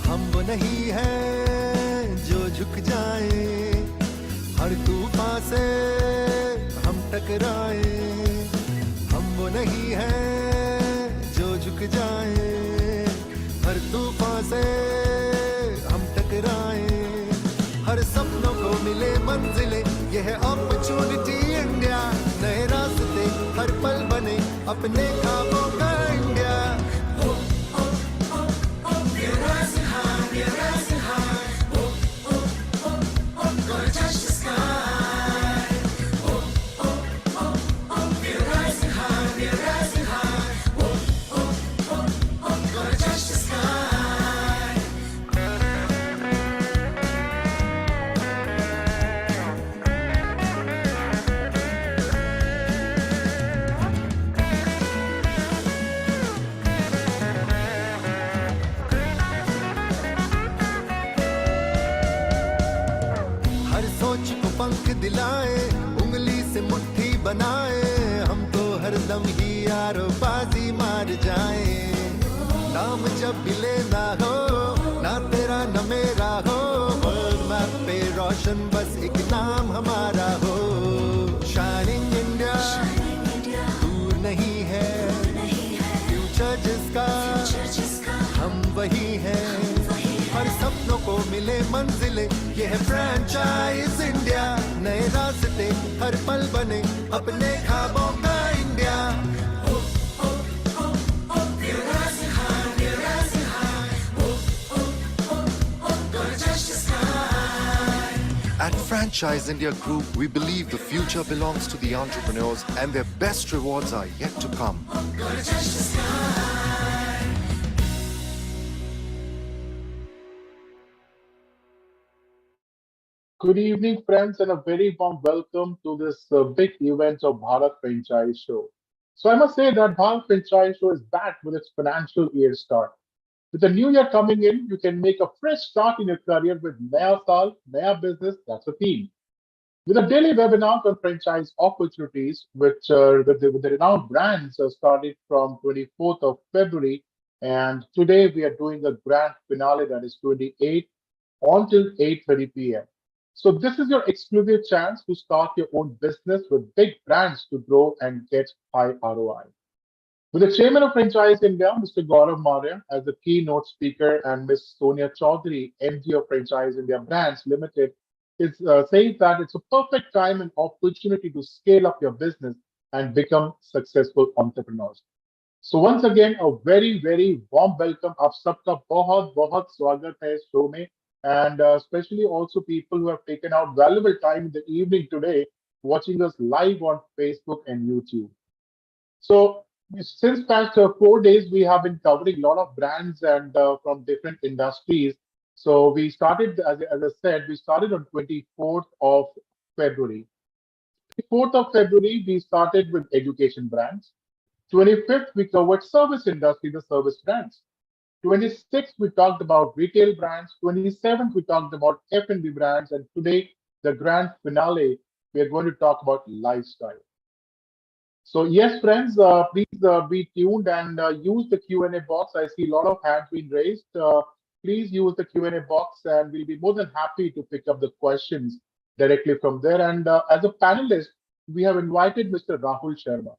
हम वो नहीं है जो झुक जाए, हर तूफान से हम टकराए। हम वो नहीं है जो झुक जाए, हर तूफान से हम टकराए। हर सपनों को मिले मंजिलें, यह है अपॉर्चुनिटी इंडिया। नए रास्ते हर पल बने अपने ख्वाबों का इंडिया। पंख दिलाए, उंगली से मुट्ठी बनाए, हम तो हर दम ही यारो बाजी मार जाए। नाम जब मिले ना हो, ना तेरा न मेरा हो, वर्ल्ड मैप पे रोशन बस एक नाम हमारा हो। शाइनिंग इंडिया दूर नहीं है, फ्यूचर जिसका हम वही हैं। हर सपनों को मिले मंजिलें, ये है फ्रेंचाइज इंडिया। नए रास्ते हर पल बने अपने ख्वाबों का India. At Franchise India Group, we believe the future belongs to the entrepreneurs and their best rewards are yet to come. Good evening, friends, and a very warm welcome to this big event of Bharat Franchise Show. So I must say that Bharat Franchise Show is back with its financial year start. With the new year coming in, you can make a fresh start in your career with Naya Saal, Naya Business, that's the theme. With a daily webinar on franchise opportunities, with the renowned brands started from 24th of February, and today we are doing the grand finale that is 28th until 8:30 p.m. So this is your exclusive chance to start your own business with big brands to grow and get high ROI. With the chairman of Franchise India, Mr. Gaurav Marya, as the keynote speaker, and Ms. Sonya Chowdhry, MD of Franchise India Brands Limited, is saying that it's a perfect time and opportunity to scale up your business and become successful entrepreneurs. So once again, a very warm welcome. आप सबका बहुत बहुत स्वागत है इस show में, and especially also people who have taken out valuable time in the evening today watching us live on Facebook and YouTube. So since past 4 days, we have been covering a lot of brands and from different industries. So we started, as I said, we started on 24th of February. 4th of February, we started with education brands. 25th, we covered service industry, the service brands. 26th, we talked about retail brands. 27th, we talked about F&B brands. And today, the grand finale, we are going to talk about lifestyle. So yes, friends, please be tuned and use the Q&A box. I see a lot of hands being raised. Please use the Q&A box and we'll be more than happy to pick up the questions directly from there. And as a panelist, we have invited Mr. Rahul Sharma.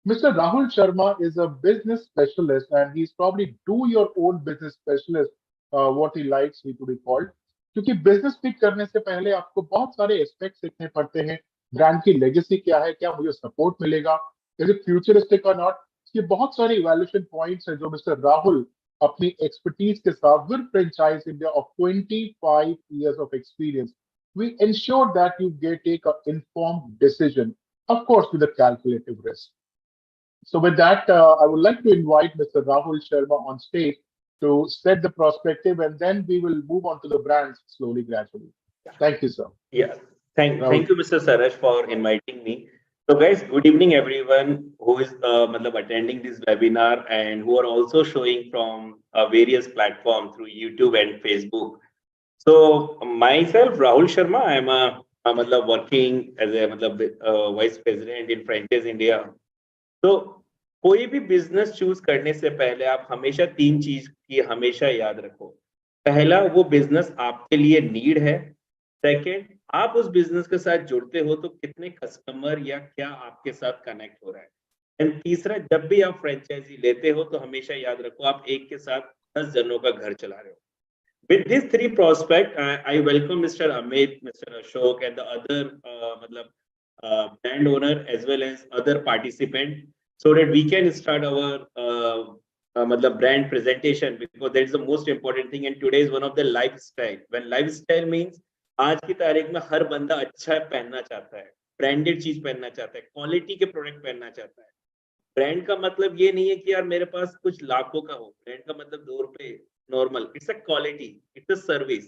Mr. Rahul Sharma is a business specialist and he's probably do your own business specialist, what he likes he to be called. क्योंकि business pick करने से पहले आपको बहुत सारे aspect सीखने पड़ते हैं। ब्रांड की लेगेसी क्या है, क्या मुझे सपोर्ट मिलेगा, इज इट फ्यूचरिस्टिक और नॉट। ये बहुत सारे इवैल्यूएशन पॉइंट्स हैं जो मिस्टर राहुल अपनी एक्सपर्टीज के साथ with franchise India of 25 years of experience, we ensure that you take an informed decision, of course with a calculative risk. So with that, I would like to invite Mr. Rahul Sharma on stage to set the perspective, and then we will move on to the brands slowly, gradually. Thank you, sir. Yeah, thank you, Mr. Saraj, for inviting me. So, guys, good evening, everyone who is attending this webinar and who are also showing from various platforms through YouTube and Facebook. So, myself, Rahul Sharma, I'm working as a vice president in Franchise India. So, कोई भी business choose करने से पहले आप हमेशा 3 चीज की हमेशा याद रखो। पहला, वो बिजनेस आपके लिए नीड है। सेकंड, आप उस बिजनेस के साथ जुड़ते हो तो कितने कस्टमर या क्या आपके साथ कनेक्ट हो रहा है। एंड तीसरा, जब भी आप फ्रेंचाइजी लेते हो तो हमेशा याद रखो आप एक के साथ 10 जनों का घर चला रहे हो। With these 3 prospects, I welcome Mr. Amit, Mr. Ashok, and the other brand owner as well as other participant, so that we can start our brand presentation, because that is the most important thing. And today is one of the lifestyle. When lifestyle means आज की तारीख में हर बंदा अच्छा पहनना चाहता है, branded चीज पहनना चाहता है, क्वालिटी के प्रोडक्ट पहनना चाहता है। ब्रांड का मतलब ये नहीं है कि यार मेरे पास कुछ लाखों का हो। ब्रांड का मतलब 2 रुपए normal. It's a quality. It's a service.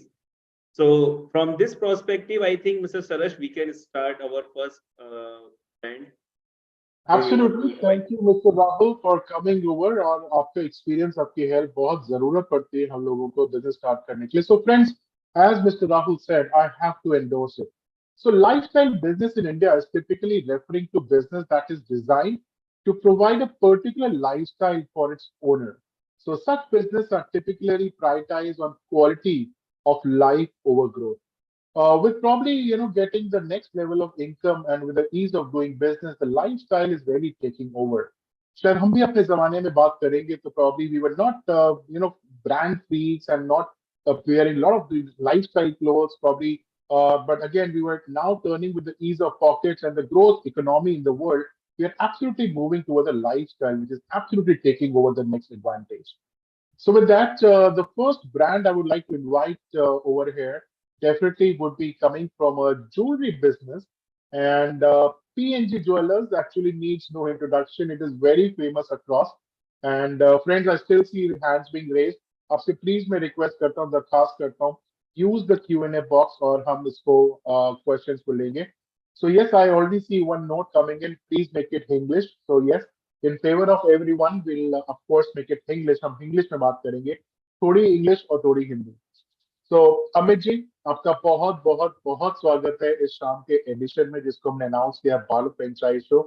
So from this perspective, I think, Mr. Sarash, we can start our first brand. Absolutely. Thank you, Mr. Rahul, for coming over. और आपका experience, आपकी help बहुत जरूरत पड़ती है हम लोगों को business start करने के लिए. So friends, as Mr. Rahul said, I have to endorse it. So lifestyle business in India is typically referring to business that is designed to provide a particular lifestyle for its owner. So such business are typically prioritized on quality of life over growth. With probably getting the next level of income and with the ease of doing business, the lifestyle is really taking over. शायद हम भी अपने जमाने में बात करेंगे तो probably we were not brand freaks and not wearing a lot of these lifestyle clothes probably, but again we were now turning with the ease of pockets and the growth economy in the world. We are absolutely moving towards a lifestyle which is absolutely taking over the next advantage. So with that, the first brand I would like to invite over here definitely would be coming from a jewelry business. And P&G Jewelers actually needs no introduction. It is very famous across. And friends, I still see hands being raised. आपसे please मैं request करता हूँ, दरखास्त करता हूँ, use the Q&A box और हम इसको questions को लेंगे. So yes, I already see one note coming in. Please make it English. So yes, in favor of everyone, we'll of course make it English. हम English में बात करेंगे, थोड़ी English और थोड़ी हिंदी. So अमित जी, आपका बहुत बहुत बहुत स्वागत है इस शाम के एडिशन में जिसको हमने अनाउंस किया भारत फ्रेंचाइज शो.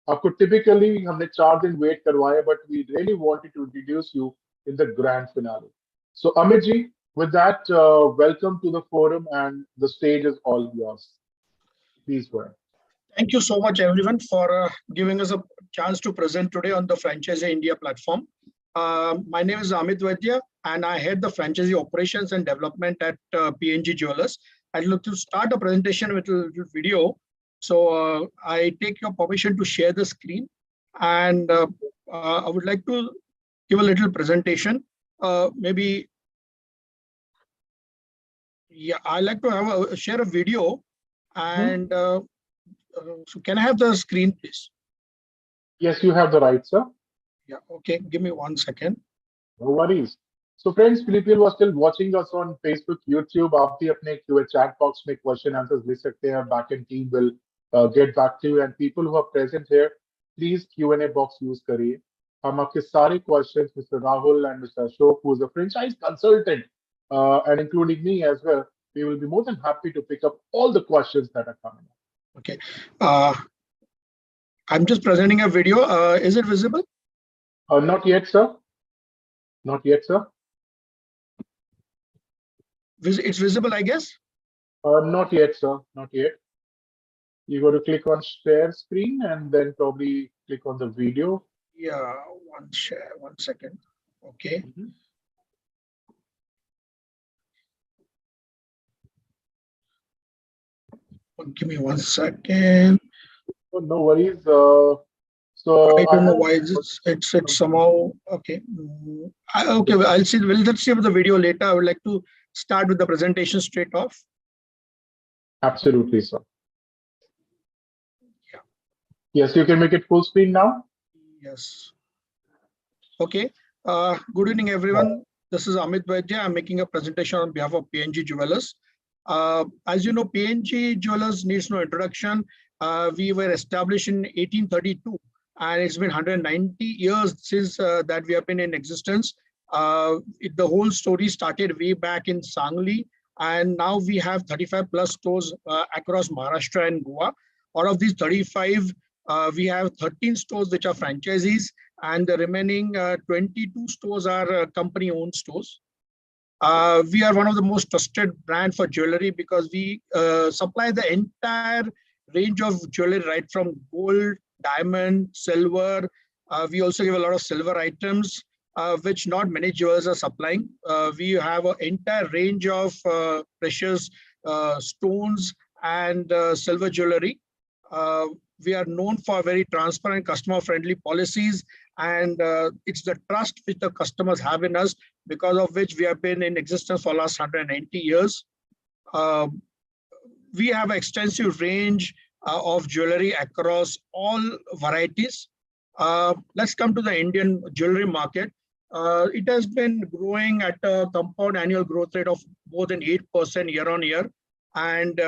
आपको टिपिकली हमने 4 दिन वेट करवाया, but we really wanted to introduce you in the grand finale. So Amit ji, with that, welcome to the forum and the stage is all yours. Please go ahead. Thank you so much, everyone, for giving us a chance to present today on the Franchise India platform. My name is Amit Vaidya, and I head the franchisee operations and development at P&G Jewelers. I'd like to start a presentation with a little video. So I take your permission to share the screen, and I would like to give a little presentation. Maybe, yeah, I like to have share a video, and so can I have the screen, please? Yes, you have the right, sir. Yeah, okay, give me 1 second. No worries. So friends, people who are still watching us on Facebook, YouTube, आप भी अपने chat box में question answers ले सकते हैं. Backend team will get back to you. And people who are present here, please Q&A box use करिए. हम आपके सारे questions, Mr. Rahul and Mr. Ashok, who is a franchise consultant, and including me as well, we will be more than happy to pick up all the questions that are coming. Okay, I'm just presenting a video. Is it visible? Not yet, sir. Not yet, sir. It's visible, I guess. Not yet, sir. Not yet. You got to click on share screen and then probably click on the video. Yeah, share. 1 second. Okay. Give me 1 second. Oh, no worries. So I don't know why it's somehow okay. Okay, I'll see. Let's see the video later. I would like to start with the presentation straight off. Absolutely, sir. Yeah. Yes, you can make it full screen now. Yes. Okay. Good evening, everyone. This is Amit Vaidya. I'm making a presentation on behalf of P&G Jewelers. As you know, P&G Jewelers needs no introduction. We were established in 1832. And it's been 190 years since that we have been in existence. The whole story started way back in Sangli, and now we have 35 plus stores across Maharashtra and Goa. Out of these 35, we have 13 stores which are franchisees, and the remaining 22 stores are company-owned stores. We are one of the most trusted brand for jewelry because we supply the entire range of jewelry, right from gold, diamond, silver. We also give a lot of silver items, which not many jewelers are supplying. We have an entire range of precious stones and silver jewelry. We are known for very transparent, customer-friendly policies, and it's the trust which the customers have in us, because of which we have been in existence for the last 190 years. We have an extensive range of jewelry across all varieties. Let's come to the Indian jewelry market. It has been growing at a compound annual growth rate of more than 8% year on year. And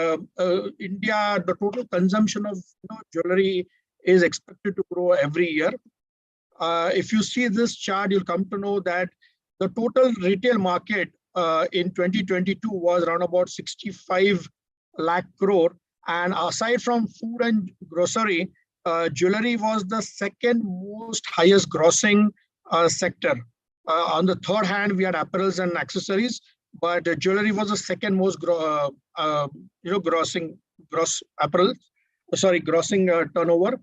India, the total consumption of jewelry is expected to grow every year. If you see this chart, you'll come to know that the total retail market in 2022 was around about 65 lakh crore. And aside from food and grocery, jewelry was the second most highest grossing sector. On the third hand, we had apparels and accessories, but jewelry was the second most grossing turnover.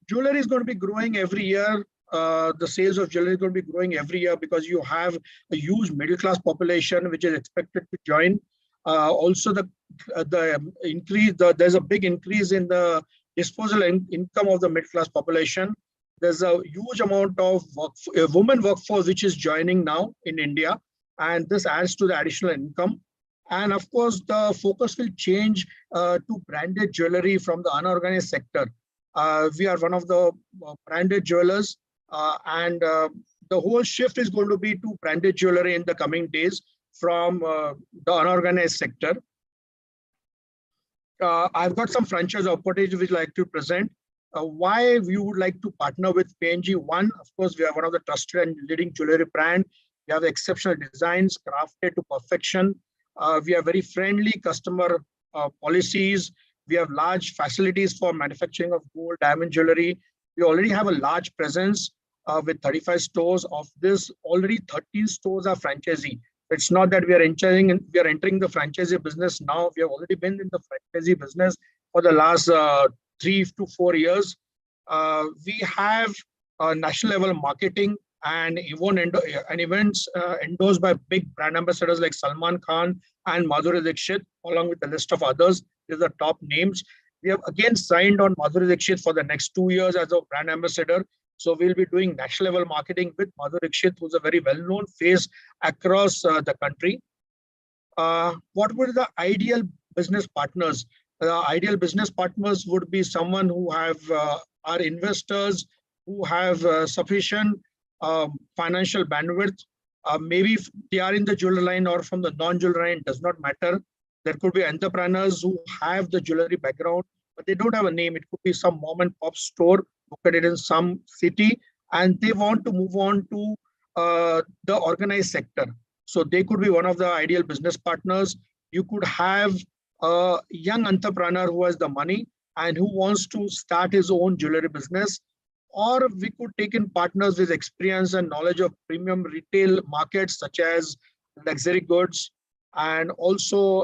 Jewelry is going to be growing every year. The sales of jewelry is going to be growing every year because you have a huge middle class population which is expected to join. Also, there's a big increase in the disposable income of the middle class population. There's a huge amount of women workforce which is joining now in India, and this adds to the additional income. And of course, the focus will change to branded jewelry from the unorganized sector. We are one of the branded jewelers, and the whole shift is going to be to branded jewelry in the coming days from the unorganized sector. I've got some franchise opportunities which I'd like to present. Why we would like to partner with PNG? One, of course, we are one of the trusted and leading jewelry brand. We have exceptional designs crafted to perfection. We have very friendly customer policies. We have large facilities for manufacturing of gold, diamond jewelry. We already have a large presence with 35 stores. Of this, already 13 stores are franchisee. It's not that we are entering the franchisee business now. We have already been in the franchisee business for the last 3 to 4 years. We have national level marketing and events endorsed by big brand ambassadors like Salman Khan and Madhuri Dixit, along with a list of others. These are top names. We have again signed on Madhuri Dixit for the next 2 years as a brand ambassador. So we'll be doing national level marketing with Madhuri Dixit, who's a very well-known face across the country. What would the ideal business partners? Ideal business partners would be someone who are investors, who have sufficient financial bandwidth. Maybe if they are in the jewelry line or from the non-jewelry line, does not matter. There could be entrepreneurs who have the jewelry background, but they don't have a name. It could be some mom and pop store located in some city, and they want to move on to the organized sector. So they could be one of the ideal business partners. You could have a young entrepreneur who has the money and who wants to start his own jewelry business. Or we could take in partners with experience and knowledge of premium retail markets such as luxury goods and also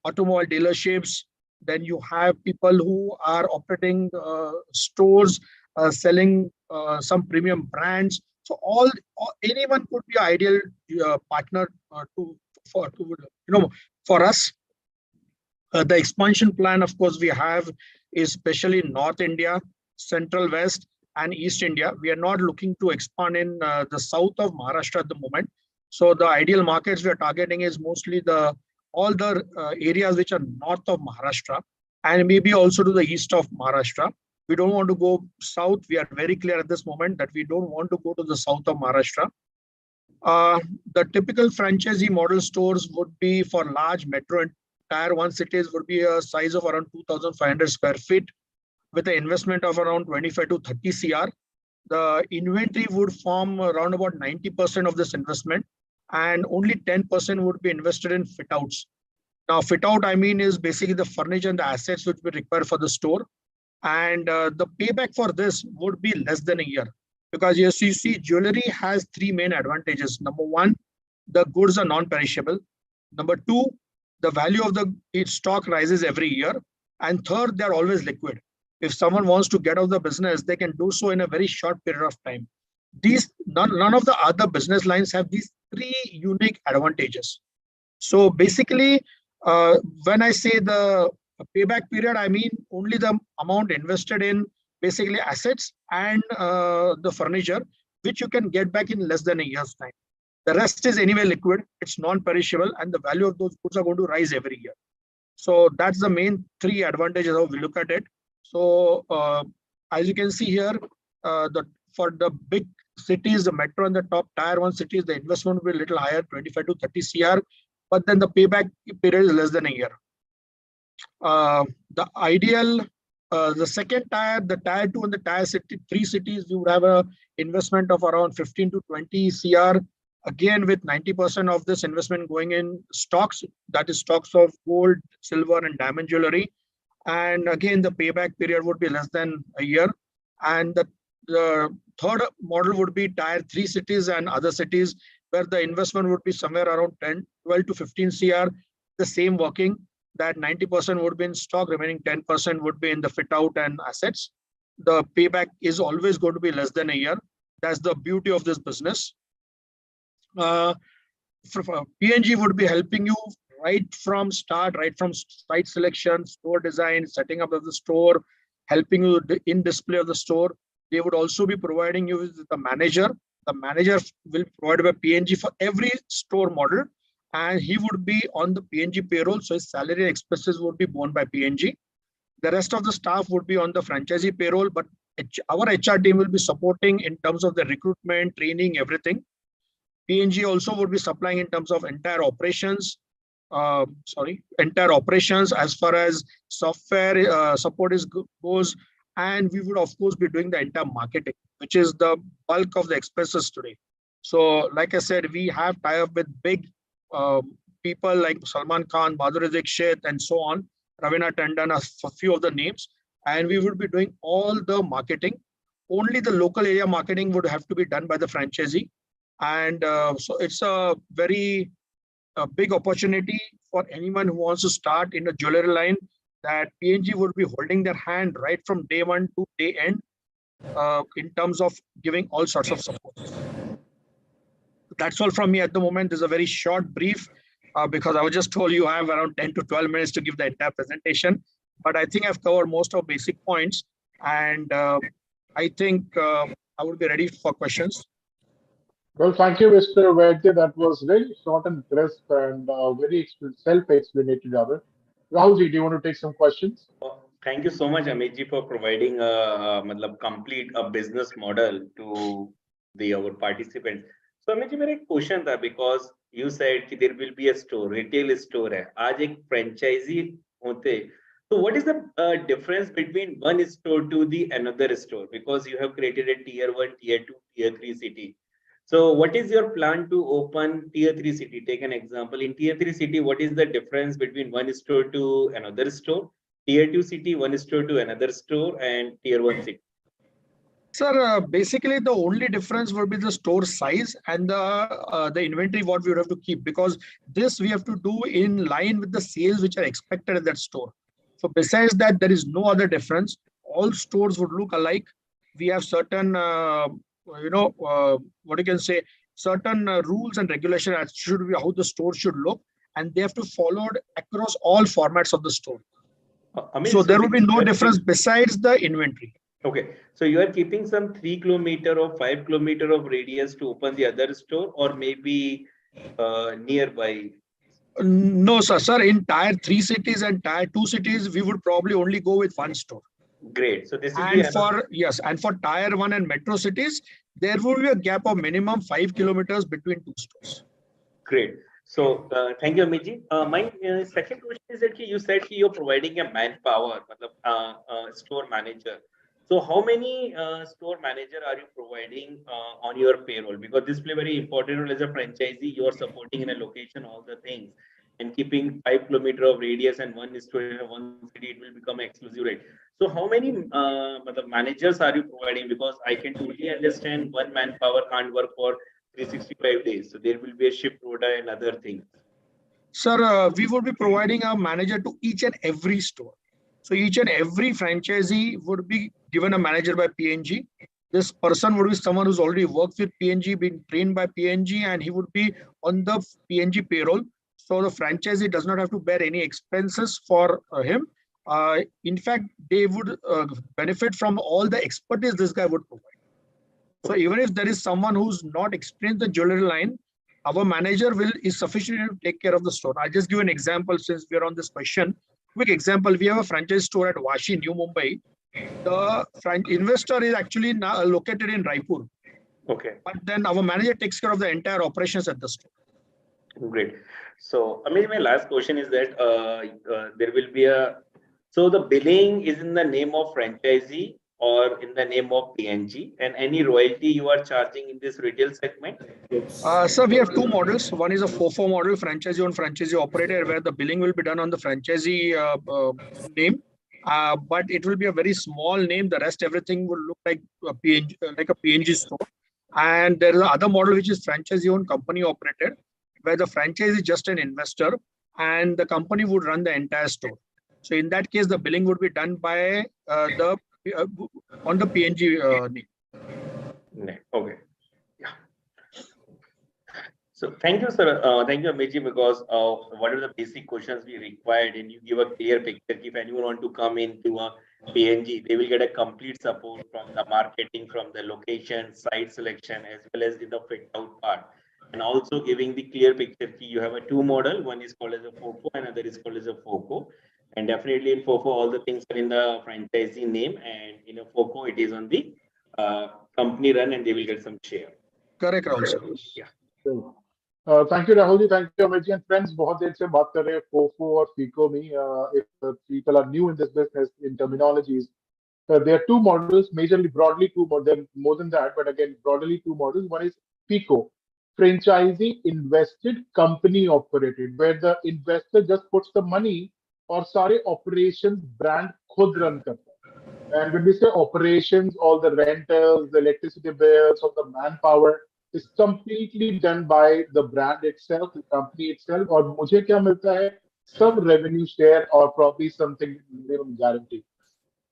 automobile dealerships. Then you have people who are operating stores, selling some premium brands. So anyone could be an ideal partner for us. The expansion plan, of course, we have is especially North India, Central West, and East India. We are not looking to expand in the south of Maharashtra at the moment. So the ideal markets we are targeting is mostly all the areas which are north of Maharashtra and maybe also to the east of Maharashtra. We don't want to go south. We are very clear at this moment that we don't want to go to the south of Maharashtra. The typical franchisee model stores would be for large metro and tier 1 cities would be a size of around 2,500 square feet with an investment of around 25 to 30 CR. The inventory would form around about 90% of this investment, and only 10% would be invested in fit outs. Now, fit out, I mean, is basically the furniture and the assets which we require for the store. And the payback for this would be less than a year. Because yes, you see, jewelry has three main advantages. Number one, the goods are non-perishable. Number two, the value of the its stock rises every year. And third, they're always liquid. If someone wants to get out of the business, they can do so in a very short period of time. These none of the other business lines have these three unique advantages. So basically, when I say the payback period, I mean only the amount invested in basically assets and the furniture, which you can get back in less than a year's time. The rest is anyway liquid, it's non-perishable, and the value of those goods are going to rise every year. So that's the main three advantages how we look at it. So as you can see here, for the big cities, the metro and the top tier 1 cities, the investment will be a little higher, 25 to 30 CR, but then the payback period is less than a year. The ideal, the second tier, the tier 2 and the tier 3 cities, we would have a investment of around 15 to 20 CR, again with 90% of this investment going in stocks, that is stocks of gold, silver and diamond jewelry. And again, the payback period would be less than a year. And the third model would be tier 3 cities and other cities, where the investment would be somewhere around 12 to 15 CR, the same working, that 90% would be in stock, remaining 10% would be in the fit out and assets. The payback is always going to be less than a year. That's the beauty of this business. PNG would be helping you right from start, right from site selection, store design, setting up of the store, helping you in display of the store. They would also be providing you with the manager. The manager will provide by PNG for every store model, and he would be on the PNG payroll, so his salary and expenses would be borne by PNG. The rest of the staff would be on the franchisee payroll, but our HR team will be supporting in terms of the recruitment, training, everything. PNG also would be supplying in terms of entire operations, entire operations as far as software support goes, and we would of course be doing the entire marketing, which is the bulk of the expenses today. So like I said, we have tie-up with big people like Salman Khan, Madhuri Dixit, and so on, Ravina Tandon, a few of the names, and we would be doing all the marketing. Only the local area marketing would have to be done by the franchisee. And so it's a very big opportunity for anyone who wants to start in a jewelry line, that PNG would be holding their hand right from day one to day end in terms of giving all sorts of support. That's all from me at the moment. This is a very short brief because I was just told you I have around 10 to 12 minutes to give the entire presentation. But I think I've covered most of basic points, and I think I would be ready for questions. Well, thank you, Mr. Vaidya. That was really short and crisp and very self-explanatory. Rahulji, do you want to take some questions? Thank you so much, Amitji, for providing a complete business model to our participants. So Amitji, मेरा एक question था, because you said कि there will be a store, retail store है. आज एक franchisee होते. So what is the difference between one store to the another store? Because you have created a tier 1, tier 2, tier 3 city. So what is your plan to open tier 3 city? Take an example. In tier 3 city, what is the difference between one store to another store? Tier 2 city, one store to another store, and tier 1 city? Sir, basically the only difference would be the store size and the inventory what we would have to keep, because this we have to do in line with the sales which are expected at that store. So besides that, there is no other difference. All stores would look alike. We have certain what you can say, certain rules and regulations as should be how the store should look, and they have to follow across all formats of the store. So there will be no difference besides the inventory. Okay, so you are keeping some 3 kilometer or 5 kilometer of radius to open the other store, or maybe nearby? No, sir. In tier 3 cities and tier 2 cities, we would probably only go with one store. Great. So this is and for tier 1 and metro cities, there would be a gap of minimum 5 kilometers between two stores. Great. So thank you, Amitji. My second question is that you said you're providing a manpower, store manager. So how many store manager are you providing on your payroll? Because this play very important role as a franchisee. You are supporting in a location, all the things. and keeping 5 kilometer of radius and one store in one city, it will become exclusive, right? So how many managers are you providing? Because I can totally understand one manpower can't work for 365 days. So there will be a shift order and other things. Sir, we would be providing a manager to each and every store. So each and every franchisee would be given a manager by PNG. This person would be someone who's already worked with PNG, been trained by PNG, and he would be on the PNG payroll. So the franchisee does not have to bear any expenses for him. In fact, they would benefit from all the expertise this guy would provide. So even if there is someone who's not experienced the jewelry line, our manager is sufficient to take care of the store. I'll just give an example since we're on this question. Quick example, we have a franchise store at Vashi, New Mumbai. The investor is actually now located in Raipur. Okay. But then our manager takes care of the entire operations at the store. Great. So, I mean, my last question is that there will be so the billing is in the name of franchisee or in the name of PNG, and any royalty you are charging in this retail segment? Sir, we have two models. One is a FOFO model, franchisee owned franchisee operator, where the billing will be done on the franchisee name. But it will be a very small name. The rest, everything will look like a PNG store. And there is another model which is franchisee owned company operated, where the franchise is just an investor and the company would run the entire store. So in that case, the billing would be done by on the PNG name. Okay. Yeah. So thank you, sir. Thank you, Amit ji, because what are the basic questions we required, and you give a clear picture. If anyone want to come into a PNG, they will get a complete support from the marketing, from the location, site selection, as well as in the fit out part. And also giving the clear picture. You have a two model. One is called as a FOFO, and another is called as a FOCO. And definitely in FOFO, all the things are in the franchisee name, and in a FOCO, it is on the company run, and they will get some share. Correct, Rahul sir. Yeah. Thank you, Rahul ji. Thank you, Amit ji. And friends, बहुत देर से बात कर रहे हैं FOFO और FICO में. If people are new in this business in terminologies, there are two models, majorly broadly two models, more than that, but again, broadly two models. One is FICO, franchisee invested company operated, where the investor just puts the money और सारे operations brand खुद run करता है. And when we say operations, all the rentals, the electricity bills, all the manpower is completely done by the brand itself, the company itself. और मुझे क्या मिलता है? Some revenue share or probably something minimum guarantee.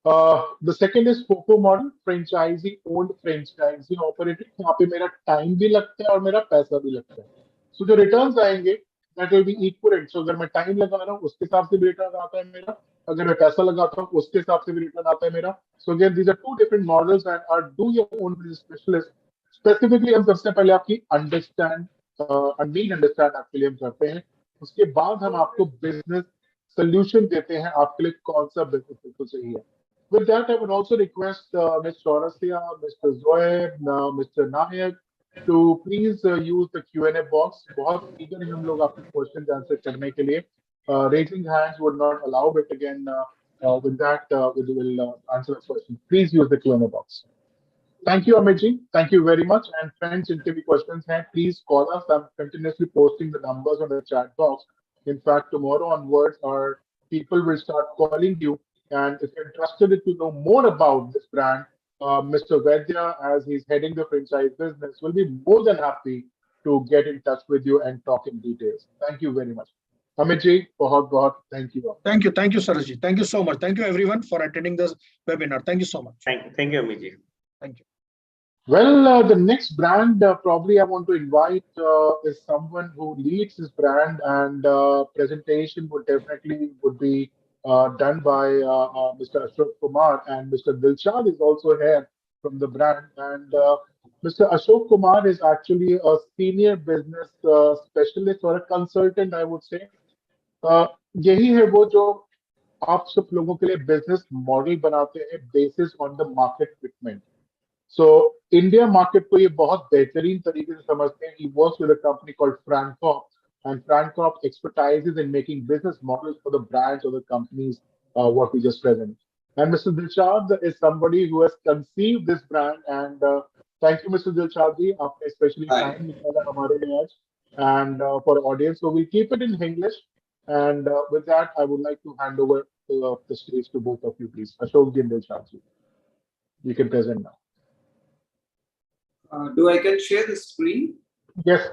The second is FOCO model, franchisee owned, franchisee operated. यहाँ पे मेरा time भी लगता है और मेरा पैसा भी लगता है. So जो returns आएंगे, that will be equivalent. So अगर मैं time लगा रहा हूँ, उसके हिसाब से भी return आता है मेरा. अगर मैं पैसा लगाता हूँ, उसके हिसाब से भी return आता है मेरा. So again, these are two different models, and our do your own business specialist. Specifically, हम सबसे पहले आपकी understand actually हम करते हैं. उसके बाद हम आपको business solution देते हैं आपके लिए कौन सा business बिल्कुल सही है. With that, I would also request Ms. Chaurasiya, Mr. Zoeb, Mr. Nayak to please use the Q&A box. बहुत eager हैं हम लोग आपके questions answer करने के लिए. Raising hands would not allow, but again, with that, we will answer the question. Please use the Q&A box. Thank you, Amit ji. Thank you very much. And friends, if any questions have, please call us. I'm continuously posting the numbers on the chat box. In fact, tomorrow onwards, our people will start calling you. And if you're interested to know more about this brand, Mr. Vaidya, as he's heading the franchise business, will be more than happy to get in touch with you and talk in details. Thank you very much. Amit ji, thank you. Thank you, Sarajit. Thank you so much. Thank you, everyone, for attending this webinar. Thank you so much. Thank you, Amit ji. Thank you. Well, the next brand probably I want to invite is someone who leads this brand, and presentation would definitely be done by Mr. Ashok Kumar, and Mr. Dilshad is also here from the brand. And Mr. Ashok Kumar is actually a senior business specialist or a consultant, I would say. यही है वो जो आप सब लोगों के लिए business model बनाते हैं basis on the market fitment. So India market को ये बहुत बेहतरीन तरीके से समझते हैं. He works with a company called Francop, and Francop expertises in making business models for the brands or the companies what we just presented. And Mr. Dilshad is somebody who has conceived this brand, and thank you, Mr. Dilshad ji, आपने especially time निकाला हमारे लिए आज and for audience. So we'll keep it in English. And with that, I would like to hand over the stage to both of you, please. Ashok ji and Dilshad ji. You can present now. Do I can share the screen? Yes,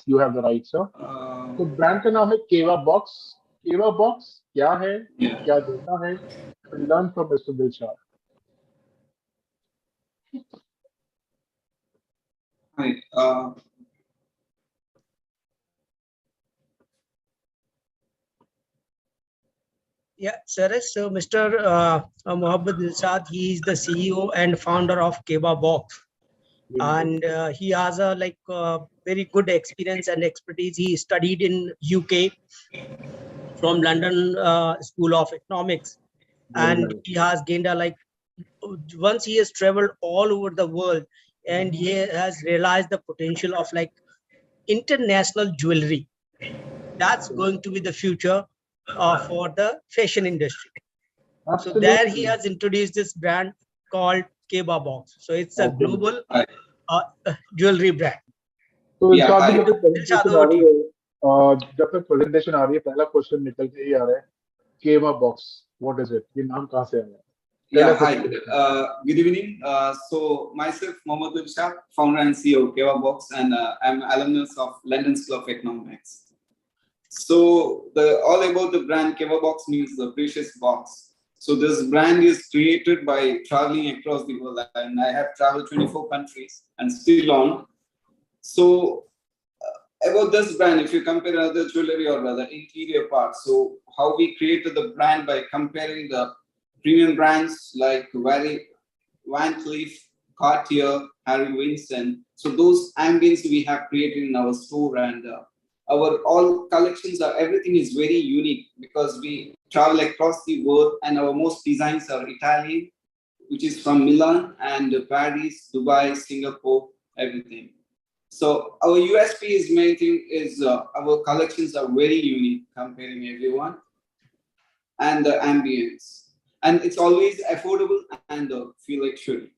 you have the right, sir. Uh, तो brand का नाम है केवा box. केवा box क्या है, yeah. क्या देता है? Learn from mister Dilshad. Hi. Yeah, sir. So Mr. Mohammed Dilshad, he is the CEO and founder of Keba Box, and he has a very good experience and expertise. He studied in UK from London School of Economics, and he has gained a once he has traveled all over the world, and he has realized the potential of international jewelry. That's going to be the future for the fashion industry. So there he has introduced this brand called Keba Box. So it's a global jewelry brand. तो Yeah, Dilshad ji, I- जब तक presentation आ रही है, जब तक presentation आ रही है, पहला question निकल के ही आ रहा है. केवा बॉक्स, what is it? ये नाम कहाँ से आया? Yeah, hi. Good evening. So myself, Mohammed Dilshad, founder and CEO of Keva Box, and I'm alumnus of London School of Economics. So all about the brand Keva Box means the precious box. So this brand is created by traveling across the world, and I have traveled 24 countries and still on. So about this brand, if you compare other jewelry or other interior parts, so how we created the brand by comparing the premium brands like Van Cleef, Cartier, Harry Winston. So those ambience we have created in our store, and our all collections are everything is very unique because we travel across the world, and our most designs are Italian, which is from Milan, and Paris, Dubai, Singapore, everything. So our USP is main thing is our collections are very unique comparing everyone, and the ambience, and it's always affordable and feel luxury.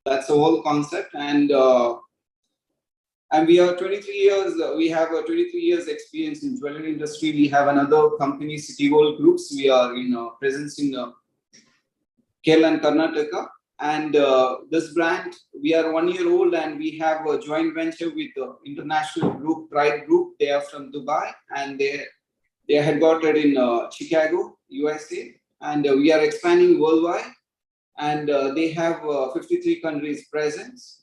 That's the whole concept, and we are 23 years. We have a 23 years experience in jewelry industry. We have another company, City Gold Groups. We are presence in Kerala and Karnataka. And this brand, we are 1 year old, and we have a joint venture with the international group, Pride Group. They are from Dubai, and they are headquartered in Chicago, USA. And we are expanding worldwide, and they have 53 countries presence.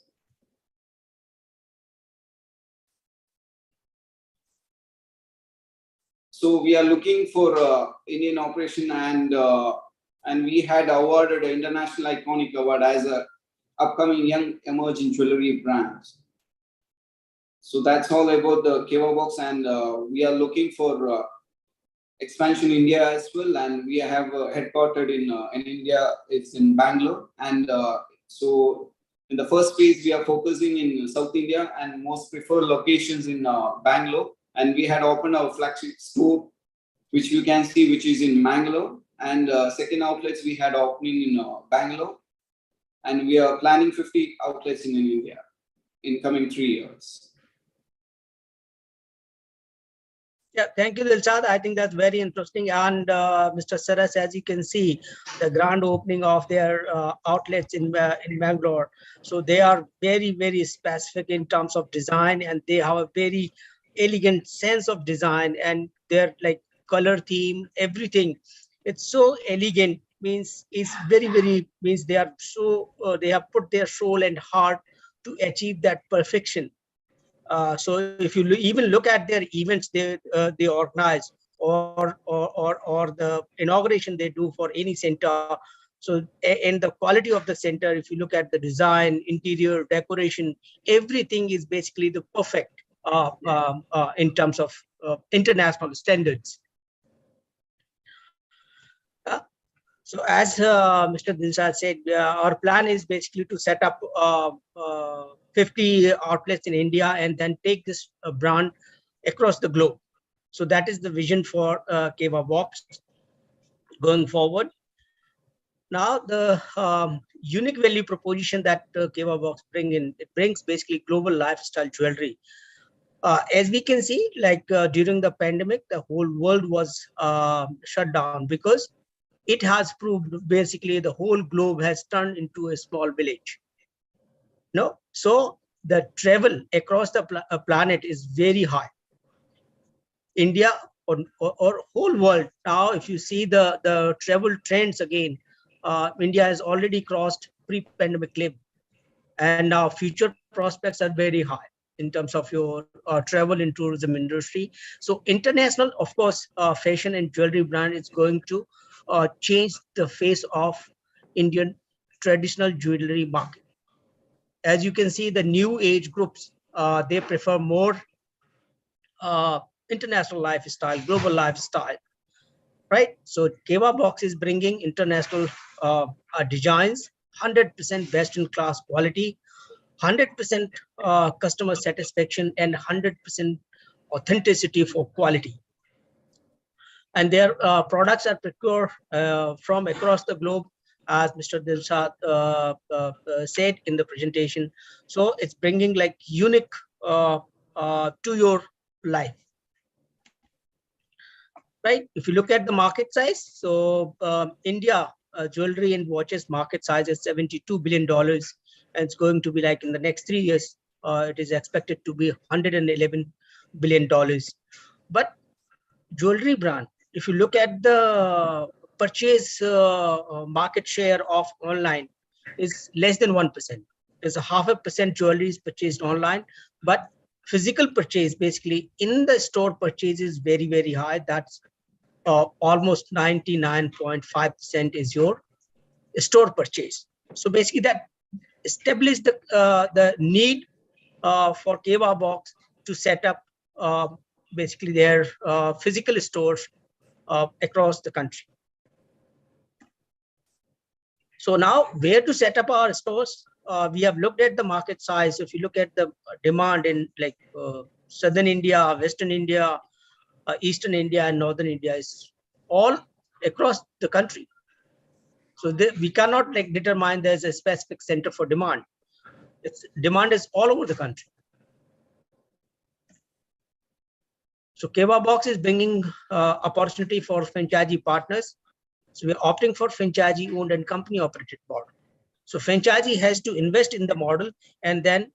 So we are looking for Indian operation, and we had awarded an International Iconic Award as a upcoming young emerging jewelry brand. So that's all about the Keva Box, and we are looking for expansion in India as well, and we have headquartered in India. It's in Bangalore, and so in the first phase we are focusing in South India and most preferred locations in Bangalore, and we had opened our flagship store, which you can see, which is in Bangalore, and second outlets we had opening in Bangalore, and we are planning 50 outlets in India in coming 3 years. Yeah, thank you, Dilshad. I think that's very interesting. And Mr. Saras, as you can see, the grand opening of their outlets in Bangalore. So they are very, very specific in terms of design, and they have a very elegant sense of design, and their color theme, everything. It's so elegant. Means it's very, very means they are so they have put their soul and heart to achieve that perfection. So if you even look at their events they organize, or the inauguration they do for any center, so and the quality of the center, if you look at the design, interior decoration, everything is basically the perfect in terms of international standards. So as Mr. Dilshad said, our plan is basically to set up 50 outlets in India and then take this brand across the globe. So that is the vision for Keva Box going forward. Now the unique value proposition that Keva Box it brings basically global lifestyle jewelry. As we can see, like during the pandemic, the whole world was shut down because it has proved basically the whole globe has turned into a small village. No, so the travel across the planet is very high. India or whole world now, if you see the travel trends again, India has already crossed pre-pandemic level, and now future prospects are very high in terms of your travel and tourism industry. So international, of course, fashion and jewelry brand is going to change the face of Indian traditional jewelry market. As you can see, the new age groups, they prefer more international lifestyle, global lifestyle, right? So Keva Box is bringing international designs, 100% best in class quality, 100% customer satisfaction, and 100% authenticity for quality. And their products are procured from across the globe, as Mr. Dilshad said in the presentation. So it's bringing like unique to your life. Right? If you look at the market size, so India jewelry and watches market size is $72 billion, and it's going to be like in the next 3 years, it is expected to be $111 billion. But jewelry brand, if you look at the purchase market share of online, is less than 1%. There's a 0.5% jewelry is purchased online, but physical purchase, basically in the store purchase, is very, very high. That's almost 99.5% is your store purchase. So basically that established the need for Keva Box to set up basically their physical stores across the country. So now where to set up our stores? We have looked at the market size. If you look at the demand in like Southern India, Western India, Eastern India, and Northern India, is all across the country. So we cannot like determine there's a specific center for demand. Demand is all over the country. So Keva Box is bringing opportunity for franchisee partners. So we're opting for franchisee owned and company operated model. So franchisee has to invest in the model, and then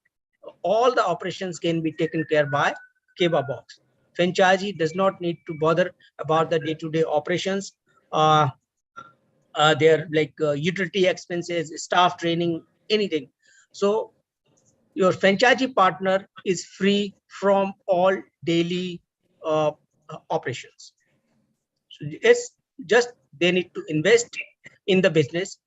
all the operations can be taken care by Keva Box. Franchisee does not need to bother about the day-to-day operations, their like utility expenses, staff training, anything. So your franchisee partner is free from all daily operations. So it's just they need to invest in the business.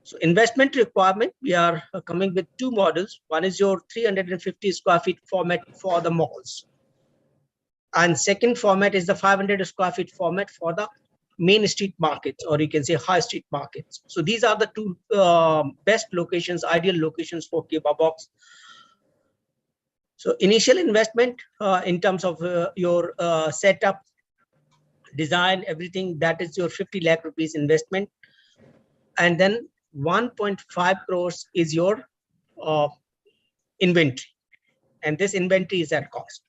So investment requirement, we are coming with two models. One is your 350 square feet format for the malls, and second format is the 500 square feet format for the main street markets, or you can say high street markets. So these are the two best locations, ideal locations for Keva Box. So initial investment in terms of your setup, design, everything, that is your 50 lakh rupees investment. And then 1.5 crores is your inventory. And this inventory is at cost.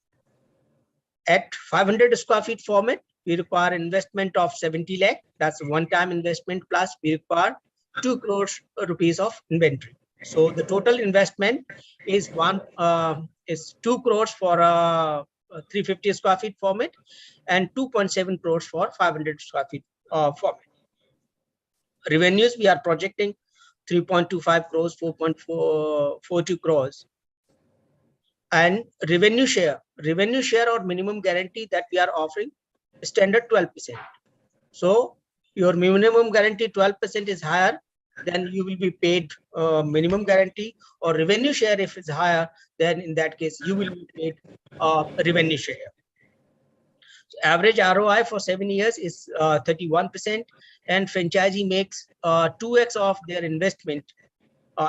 At 500 square feet format, we require investment of 70 lakh. That's a one-time investment, plus we require 2 crores rupees of inventory. So the total investment is 2 crores for a 350 square feet format and 2.7 crores for 500 square feet format. Revenues, we are projecting 3.25 crores, 4.42 crores. And revenue share or minimum guarantee that we are offering standard 12%. So your minimum guarantee 12% is higher, then you will be paid minimum guarantee, or revenue share if it's higher, then in that case you will be paid revenue share. So average ROI for 7 years is 31%, and franchisee makes 2x of their investment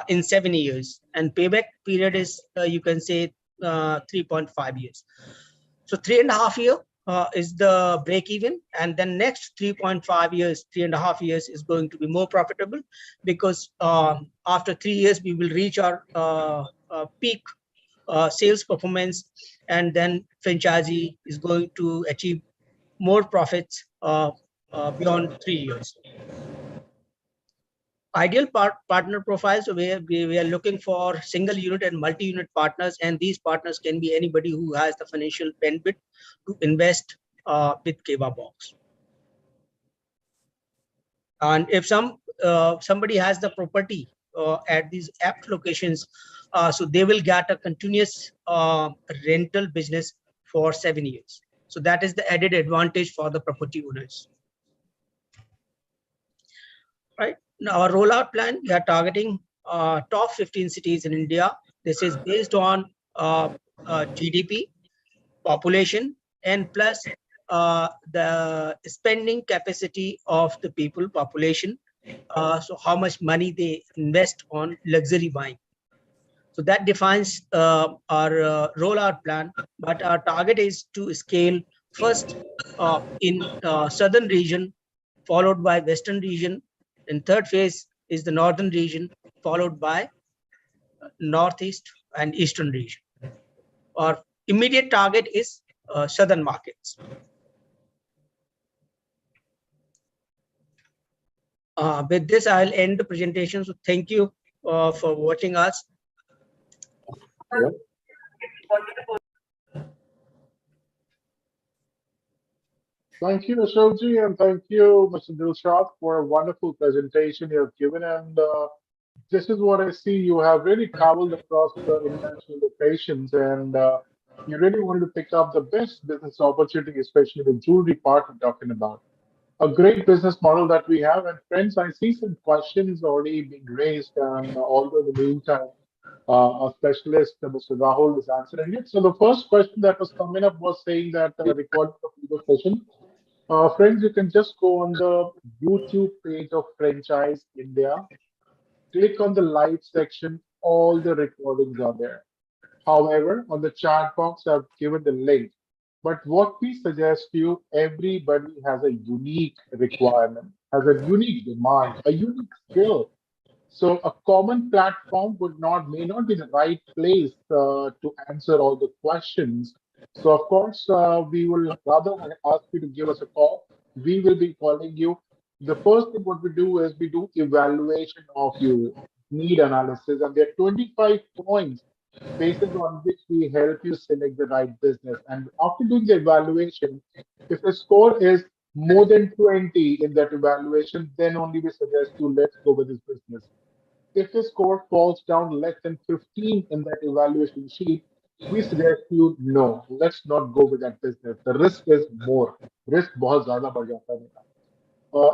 in 7 years, and payback period is you can say 3.5 years. So 3.5 years is the break even, and then next 3.5 years, 3.5 years is going to be more profitable, because after 3 years we will reach our peak sales performance, and then franchisee is going to achieve more profits beyond 3 years. Ideal partner profiles, we are looking for single unit and multi-unit partners, and these partners can be anybody who has the financial bandwidth to invest with Keva Box. And if somebody has the property at these apt locations, so they will get a continuous rental business for 7 years. So that is the added advantage for the property owners. Right. Now, our rollout plan, we are targeting top 15 cities in India. This is based on GDP, population, and plus the spending capacity of the people, population. So how much money they invest on luxury buying. So that defines our rollout plan. But our target is to scale first in southern region, followed by western region. And third phase is the northern region, followed by northeast and eastern region. Our immediate target is southern markets. With this, I'll end the presentation. So thank you for watching us. Yeah. Thank you, Ashokji, and thank you, Mr. Dilshad, for a wonderful presentation you have given. And this is what I see. You have really traveled across the international locations, and you really wanted to pick up the best business opportunity, especially the jewelry part we're talking about. A great business model that we have. And friends, I see some questions already being raised, and although in the meantime, our specialist, Mr. Rahul, is answering it. So the first question that was coming up was saying that recording of the session. Friends, you can just go on the YouTube page of Franchise India, click on the live section, all the recordings are there. However, on the chat box, I've given the link. But what we suggest to you, everybody has a unique requirement, has a unique demand, a unique skill. So a common platform may not be the right place to answer all the questions. So of course, we will rather ask you to give us a call. We will be calling you. The first thing what we do is we do evaluation of you, need analysis, and there are 25 points basis on which we help you select the right business. And after doing the evaluation, if the score is more than 20 in that evaluation, then only we suggest you let's go with this business. If the score falls down less than 15 in that evaluation sheet, we suggest you no, let's not go with that business. The risk is more. Risk बहुत ज़्यादा बढ़ जाता है मेरा.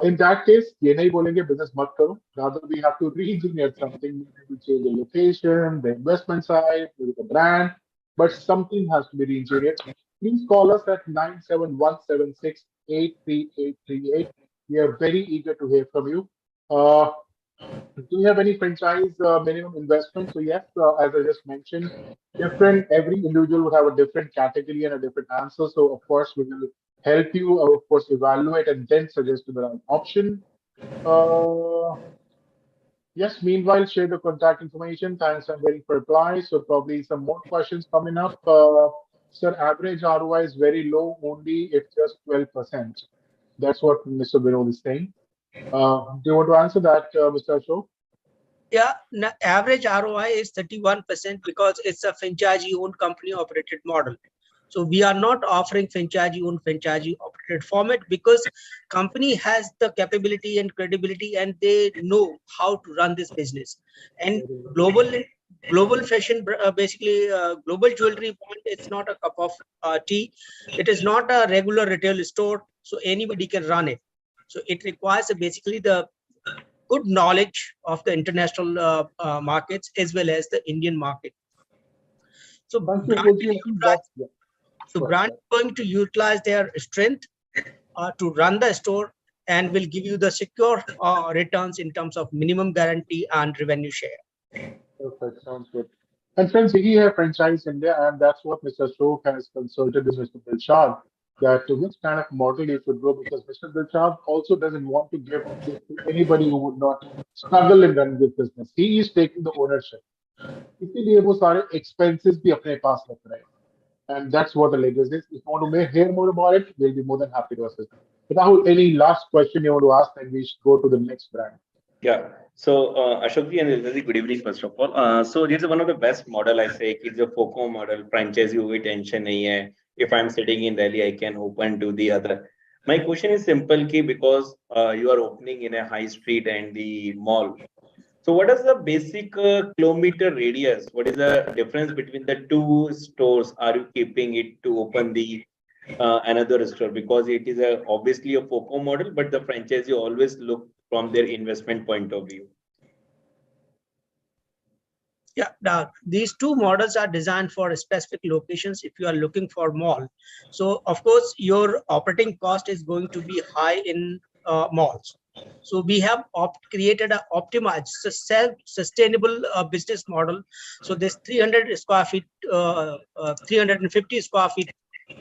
In that case, ये नहीं बोलेंगे business मत करो. Rather, we have to re-engineer something. We have to change the location, the investment side, maybe the brand, but something has to be re-engineered. Please call us at 97176 83838. We are very eager to hear from you. Do you have any franchise minimum investment? So yes, as I just mentioned, every individual would have a different category and a different answer. So of course, we will help you, of course, evaluate and then suggest the right option. Yes, meanwhile, share the contact information. Thanks, I'm waiting for reply. So probably some more questions coming up. Sir, average ROI is very low, only it's just 12%. That's what Mr. Vinod is saying. Do you want to answer that, Mr. Ashok? Yeah, average ROI is 31% because it's a franchisee-owned company-operated model. So we are not offering franchisee-owned, franchisee-operated format because company has the capability and credibility, and they know how to run this business. And global fashion, global jewelry point, it's not a cup of tea. It is not a regular retail store, so anybody can run it. So it requires basically the good knowledge of the international markets as well as the Indian market. So brand is going to utilize their strength to run the store and will give you the secure returns in terms of minimum guarantee and revenue share. Perfect, sounds good. And friends, we have Franchise India, and that's what Mr. Ashok has consulted with Mr. Dilshad, that which kind of model you should go, because Mr. Dilshad also doesn't want to give this to anybody who would not struggle in running this business. He is taking the ownership. इसीलिए वो सारे expenses भी अपने पास रख रहे हैं. And that's what the legacy is. If you want to hear more about it, we'll be more than happy to assist. But Rahul, any last question you want to ask, and we should go to the next brand. Yeah. So, Ashokji and Dilshadji, good evening, first of all. So, this is one of the best model, I say, is a FOCO model, franchise हुई tension नहीं है. If I'm sitting in Delhi, I can open to the other. My question is simple, ki because you are opening in a high street and the mall. So, what is the basic kilometer radius? What is the difference between the two stores? Are you keeping it to open the another store? Because it is obviously a FOCO model, but the franchisee always look from their investment point of view. Yeah, now these two models are designed for specific locations. If you are looking for mall, so of course your operating cost is going to be high in malls. So we have created an optimized, self-sustainable business model. So this 300 square feet, 350 square feet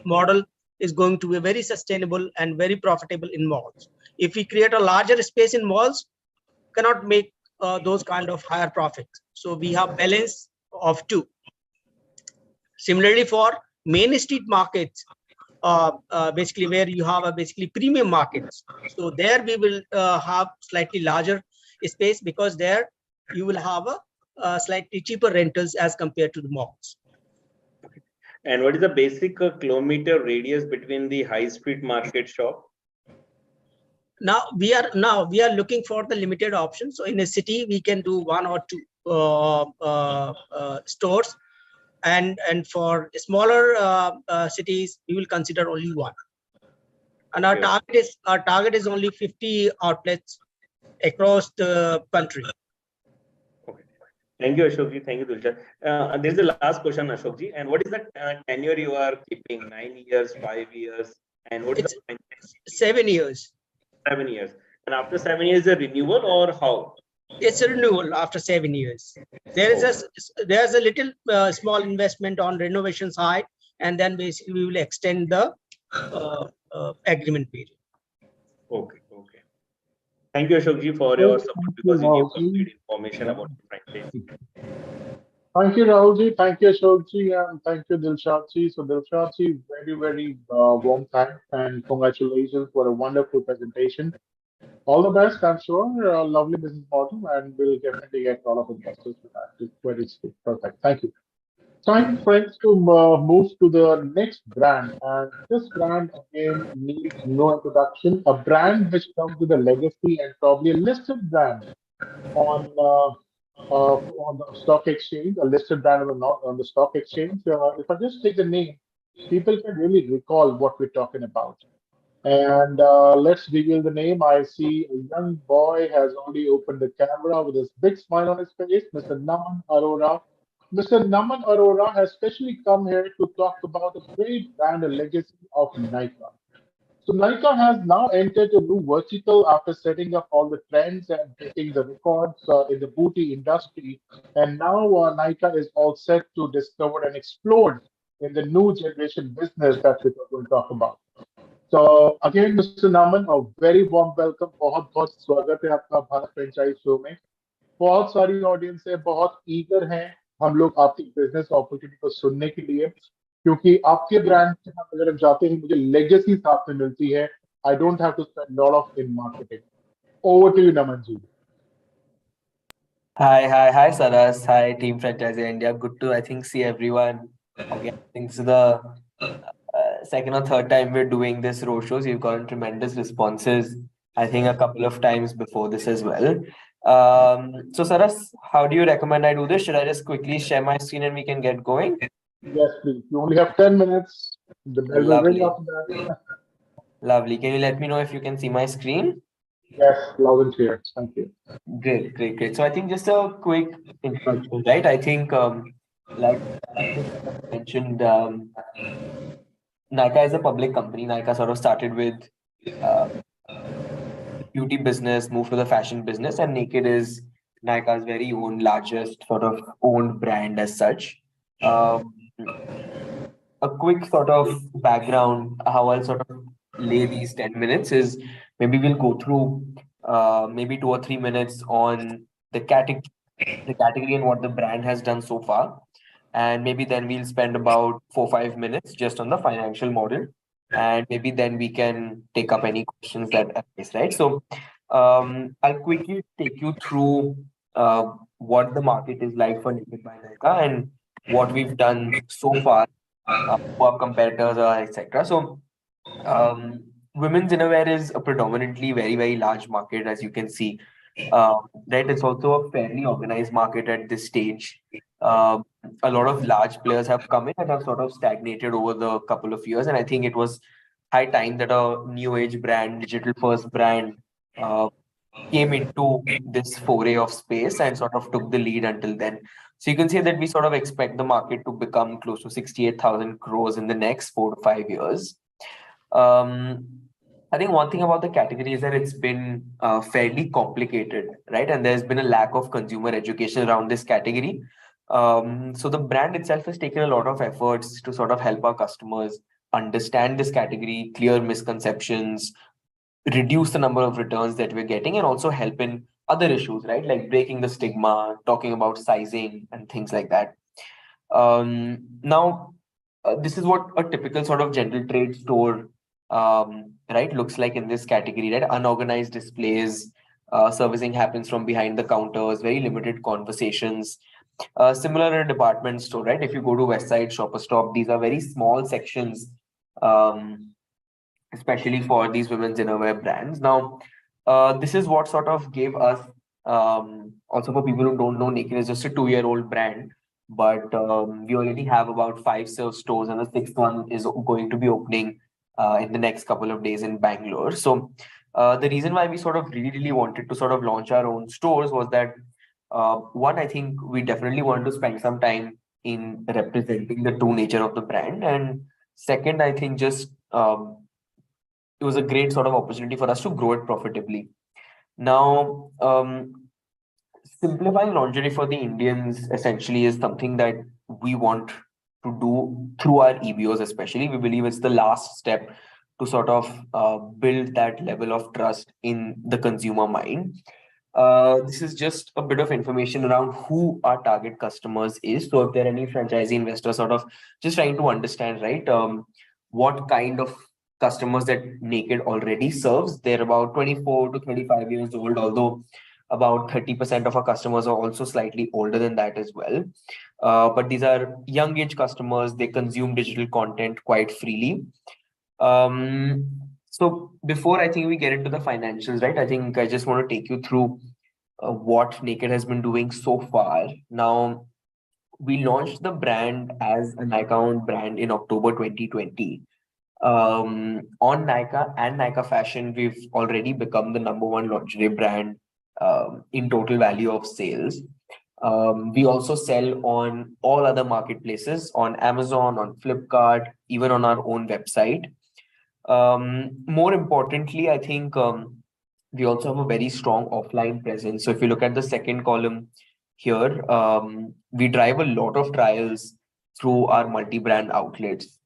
model is going to be very sustainable and very profitable in malls. If we create a larger space in malls, cannot make those kind of higher profits. So we have balance of two. Similarly, for main street markets, basically where you have a basically premium markets. So there we will have slightly larger space, because there you will have a slightly cheaper rentals as compared to the malls. And what is the basic kilometer radius between the high street market shop? Now we are looking for the limited option. So in a city we can do one or two stores, and for smaller cities we will consider only one. And our target is only 50 outlets across the country. Okay. Thank you, Ashokji. Thank you, Dilshad. This is the last question, Ashokji. And what is the tenure you are keeping? 9 years, 5 years, and what is the 7 years. 7 years. And after 7 years, a renewal or how? It's a renewal after 7 years. There's a little small investment on renovation side, and then basically we will extend the agreement period. Okay. Thank you, Ashokji, for your support, because you give complete information about the franchise. Thank you, Rahulji. Thank you, Ashokji, and thank you, Dilshadji. So, Dilshadji, very warm thanks and congratulations for a wonderful presentation. All the best, I'm sure. A lovely business model, and we'll definitely get all of investors with that. It's very perfect. Thank you. Time, friends, to move to the next brand, and this brand again needs no introduction. A brand which comes with a legacy and probably a listed brand on the stock exchange, a listed brand on the stock exchange. If I just take the name, people can really recall what we're talking about. And let's reveal the name. I see a young boy has already opened the camera with his big smile on his face, Mr. Naman Arora. Mr. Naman Arora has specially come here to talk about the great brand and legacy of nykaa. So nykaa has now entered a new vertical after setting up all the trends and breaking the records in the booty industry. And now nykaa is all set to discover and explode in the new generation business that we're going to talk about. So again, Mr. Naman, a very warm welcome. बहुत बहुत स्वागत है आपका Bharat franchise show में. बहुत सारी audience है, बहुत ईगर हैं हम लोग आपकी बिजनेस अपॉर्चुनिटी को सुनने के लिए, क्योंकि आपके ब्रांड के साथ अगर हम जाते हैं मुझे लेगेसी साथ में मिलती है. I don't have to spend a lot of in marketing. Over to you, Naman ji. Hi, Saras. Hi, Team Franchise India. Good to, I think, see everyone. Again, I think this is the second or third time we're doing this roadshows. You've gotten tremendous responses, I think, a couple of times before this as well. So, Saras, how do you recommend I do this? Should I just quickly share my screen and we can get going? Yes, please. You only have 10 minutes. The bell will ring after that. Lovely. Can you let me know if you can see my screen? Yes, loud and clear. Thank you. Great. So I think just a quick introduction, right? I think, like I mentioned, nykaa is a public company. Nykaa sort of started with beauty business, moved to the fashion business, and Naked is nykaa's very own largest sort of owned brand as such. A quick sort of background, how I'll sort of lay these 10 minutes is maybe we'll go through maybe 2 or 3 minutes on the category the category and what the brand has done so far. And maybe then we'll spend about 4-5 minutes just on the financial model. And maybe then we can take up any questions that arise, right? So I'll quickly take you through what the market is like for Naked by Nykaa and what we've done so far, who our competitors are, etc. So um, women's innerwear is a predominantly very, very large market, as you can see. Right, it's also a fairly organized market at this stage. Uh, a lot of large players have come in and have sort of stagnated over the couple of years, and I think it was high time that a new age brand, digital first brand, uh, came into this foray of space and sort of took the lead until then. So you can say that we sort of expect the market to become close to 68,000 crores in the next 4 to 5 years. Um, I think one thing about the category is that it's been fairly complicated, right? And there's been a lack of consumer education around this category. So the brand itself has taken a lot of efforts to sort of help our customers understand this category, clear misconceptions, reduce the number of returns that we're getting, and also help in other issues, right? Like breaking the stigma, talking about sizing and things like that. Now, this is what a typical sort of general trade store, right, looks like in this category, right? Unorganized displays, servicing happens from behind the counters, very limited conversations. Similar in a department store, right? If you go to West Side, Shopper Stop, these are very small sections, especially for these women's innerwear brands. Now, this is what sort of gave us, also for people who don't know, Naked is just a 2-year-old brand, but we already have about 5 stores, and the 6th one is going to be opening in the next couple of days in Bangalore. So the reason why we sort of really wanted to sort of launch our own stores was that one, I think we definitely want to spend some time in representing the true nature of the brand, and second, I think just it was a great sort of opportunity for us to grow it profitably. Now, simplifying lingerie for the Indians essentially is something that we want to do through our EBOs, especially. We believe it's the last step to sort of build that level of trust in the consumer mind. This is just a bit of information around who our target customers is. So if there are any franchisee investors sort of just trying to understand, right, what kind of customers that Naked already serves. They're about 24 to 25 years old, although about 30% of our customers are also slightly older than that as well. But these are young age customers. They consume digital content quite freely. So before I think we get into the financials, right, I think I just want to take you through what Naked has been doing so far. Now, we launched the brand as a Nykaa brand in October 2020. On Nykaa and Nykaa Fashion, we've already become the #1 lingerie brand in total value of sales. We also sell on all other marketplaces, on Amazon, on Flipkart, even on our own website. More importantly, I think we also have a very strong offline presence. So if you look at the second column here, we drive a lot of trials through our multi-brand outlets.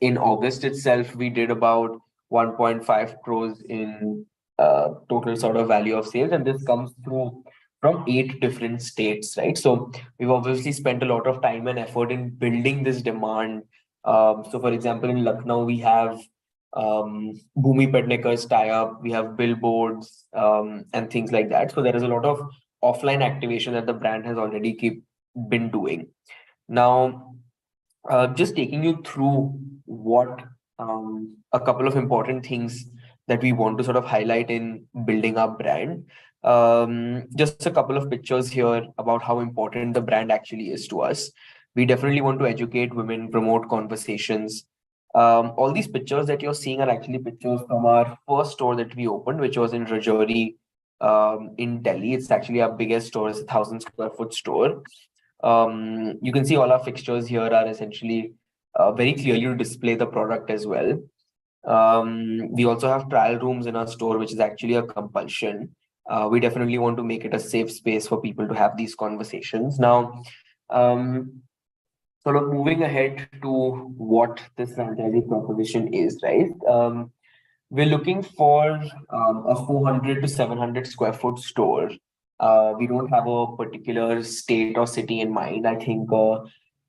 In August itself, we did about 1.5 crores in total sort of value of sales, and this comes through from 8 different states, right? So we've obviously spent a lot of time and effort in building this demand. So for example, in Lucknow, we have Bhumi Pednekar's tie-up, we have billboards and things like that. So there is a lot of offline activation that the brand has already been doing. Now, just taking you through what a couple of important things that we want to sort of highlight in building our brand. Just a couple of pictures here about how important the brand actually is to us. We definitely want to educate women, promote conversations. All these pictures that you're seeing are actually pictures from our first store that we opened, which was in Rajouri in Delhi. It's actually our biggest store. It's a 1,000 square foot store. You can see all our fixtures here are essentially very clearly to display the product as well. We also have trial rooms in our store, which is actually a compulsion. We definitely want to make it a safe space for people to have these conversations. Now, sort of moving ahead to what this franchisee proposition is, right? We're looking for a 400 to 700 square foot store We don't have a particular state or city in mind. I think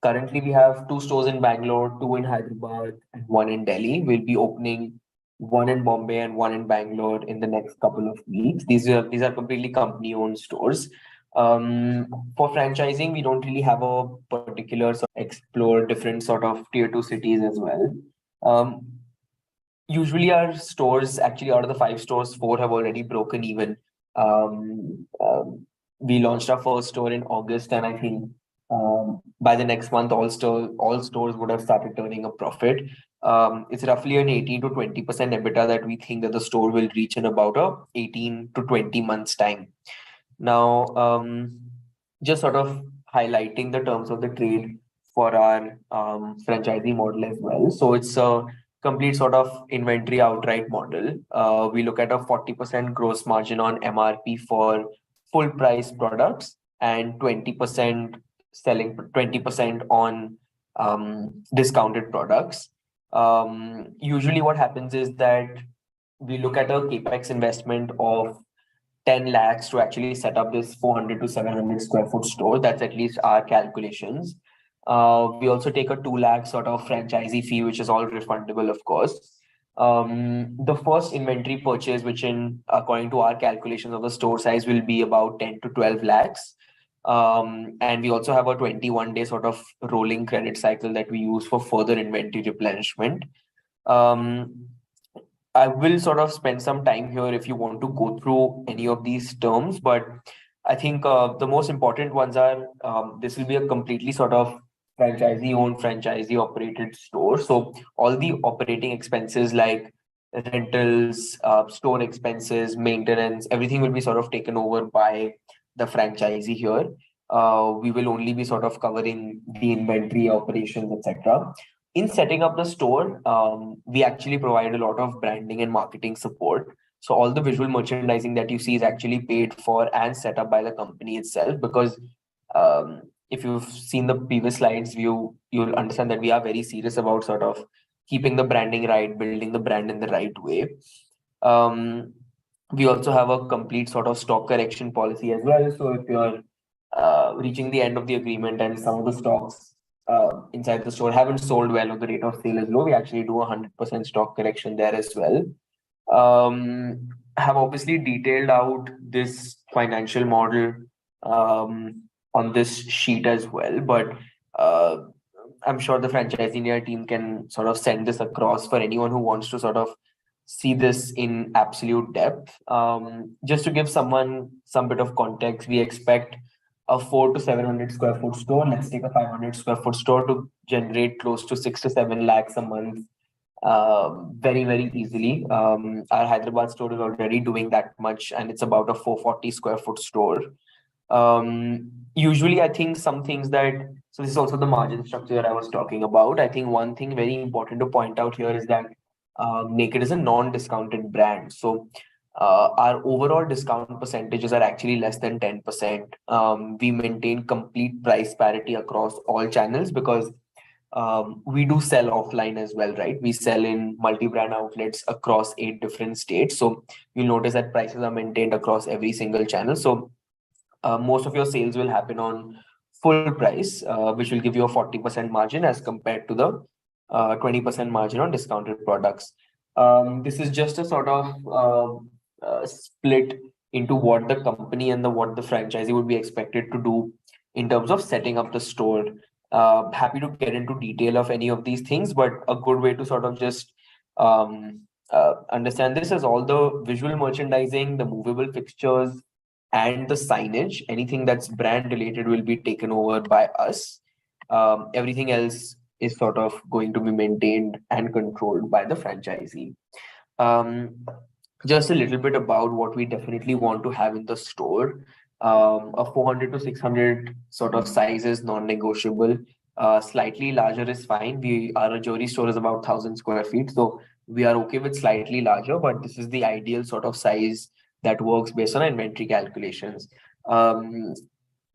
currently we have 2 stores in Bangalore, 2 in Hyderabad, and 1 in Delhi. We'll be opening 1 in Bombay and 1 in Bangalore in the next couple of weeks. These are completely company-owned stores. For franchising, we don't really have a particular sort of explore different sort of tier 2 cities as well. Usually our stores, actually out of the 5 stores, 4 have already broken even. We launched our first store in August, and I think by the next month, all stores would have started turning a profit. It's roughly an 18 to 20% EBITDA that we think that the store will reach in about 18 to 20 months time. Now, just sort of highlighting the terms of the trade for our franchisee model as well. So it's a complete sort of inventory outright model. We look at a 40% gross margin on MRP for full price products and 20% selling 20% on discounted products. Usually what happens is that we look at a capex investment of 10 lakhs to actually set up this 400 to 700 square foot store. That's at least our calculations. We also take a 2 lakh sort of franchisee fee, which is all refundable, of course. The first inventory purchase, which according to our calculations of the store size, will be about 10 to 12 lakhs. And we also have a 21-day sort of rolling credit cycle that we use for further inventory replenishment. I will sort of spend some time here if you want to go through any of these terms, but I think the most important ones are this will be a completely sort of franchisee-owned, franchisee-operated store. So all the operating expenses like rentals, store expenses, maintenance, everything will be sort of taken over by the franchisee here. We will only be sort of covering the inventory operations, etc. In setting up the store, we actually provide a lot of branding and marketing support. So all the visual merchandising that you see is actually paid for and set up by the company itself, because if you've seen the previous slides, you'll understand that we are very serious about sort of keeping the branding right, building the brand in the right way. We also have a complete sort of stock correction policy as well. So if you're reaching the end of the agreement and some of the stocks inside the store haven't sold well or the rate of sale is low, we actually do 100% stock correction there as well. Have obviously detailed out this financial model on this sheet as well, but I'm sure the franchising team can sort of send this across for anyone who wants to sort of see this in absolute depth. Just to give someone some bit of context, we expect a 400 to 700 square foot store. Let's take a 500 square foot store to generate close to 6 to 7 lakhs a month very, very easily. Our Hyderabad store is already doing that much, and it's about a 440 square foot store. Usually, I think some things so this is also the margin structure I was talking about. I think one thing very important to point out here is that Naked is a non-discounted brand. So our overall discount percentages are actually less than 10%. We maintain complete price parity across all channels because we do sell offline as well, right? We sell in multi-brand outlets across 8 different states. So you'll notice that prices are maintained across every single channel. So most of your sales will happen on full price, which will give you a 40% margin as compared to the 20% margin on discounted products. This is just a sort of split into what the company and what the franchisee would be expected to do in terms of setting up the store. Happy to get into detail of any of these things, but a good way to sort of just understand this is all the visual merchandising, the movable fixtures, and the signage. Anything that's brand related will be taken over by us. Everything else is sort of going to be maintained and controlled by the franchisee. Just a little bit about what we definitely want to have in the store. A 400 to 600 sort of size is non-negotiable. Slightly larger is fine. Our jewelry store is about 1,000 square feet. So we are okay with slightly larger, but this is the ideal sort of size that works based on inventory calculations.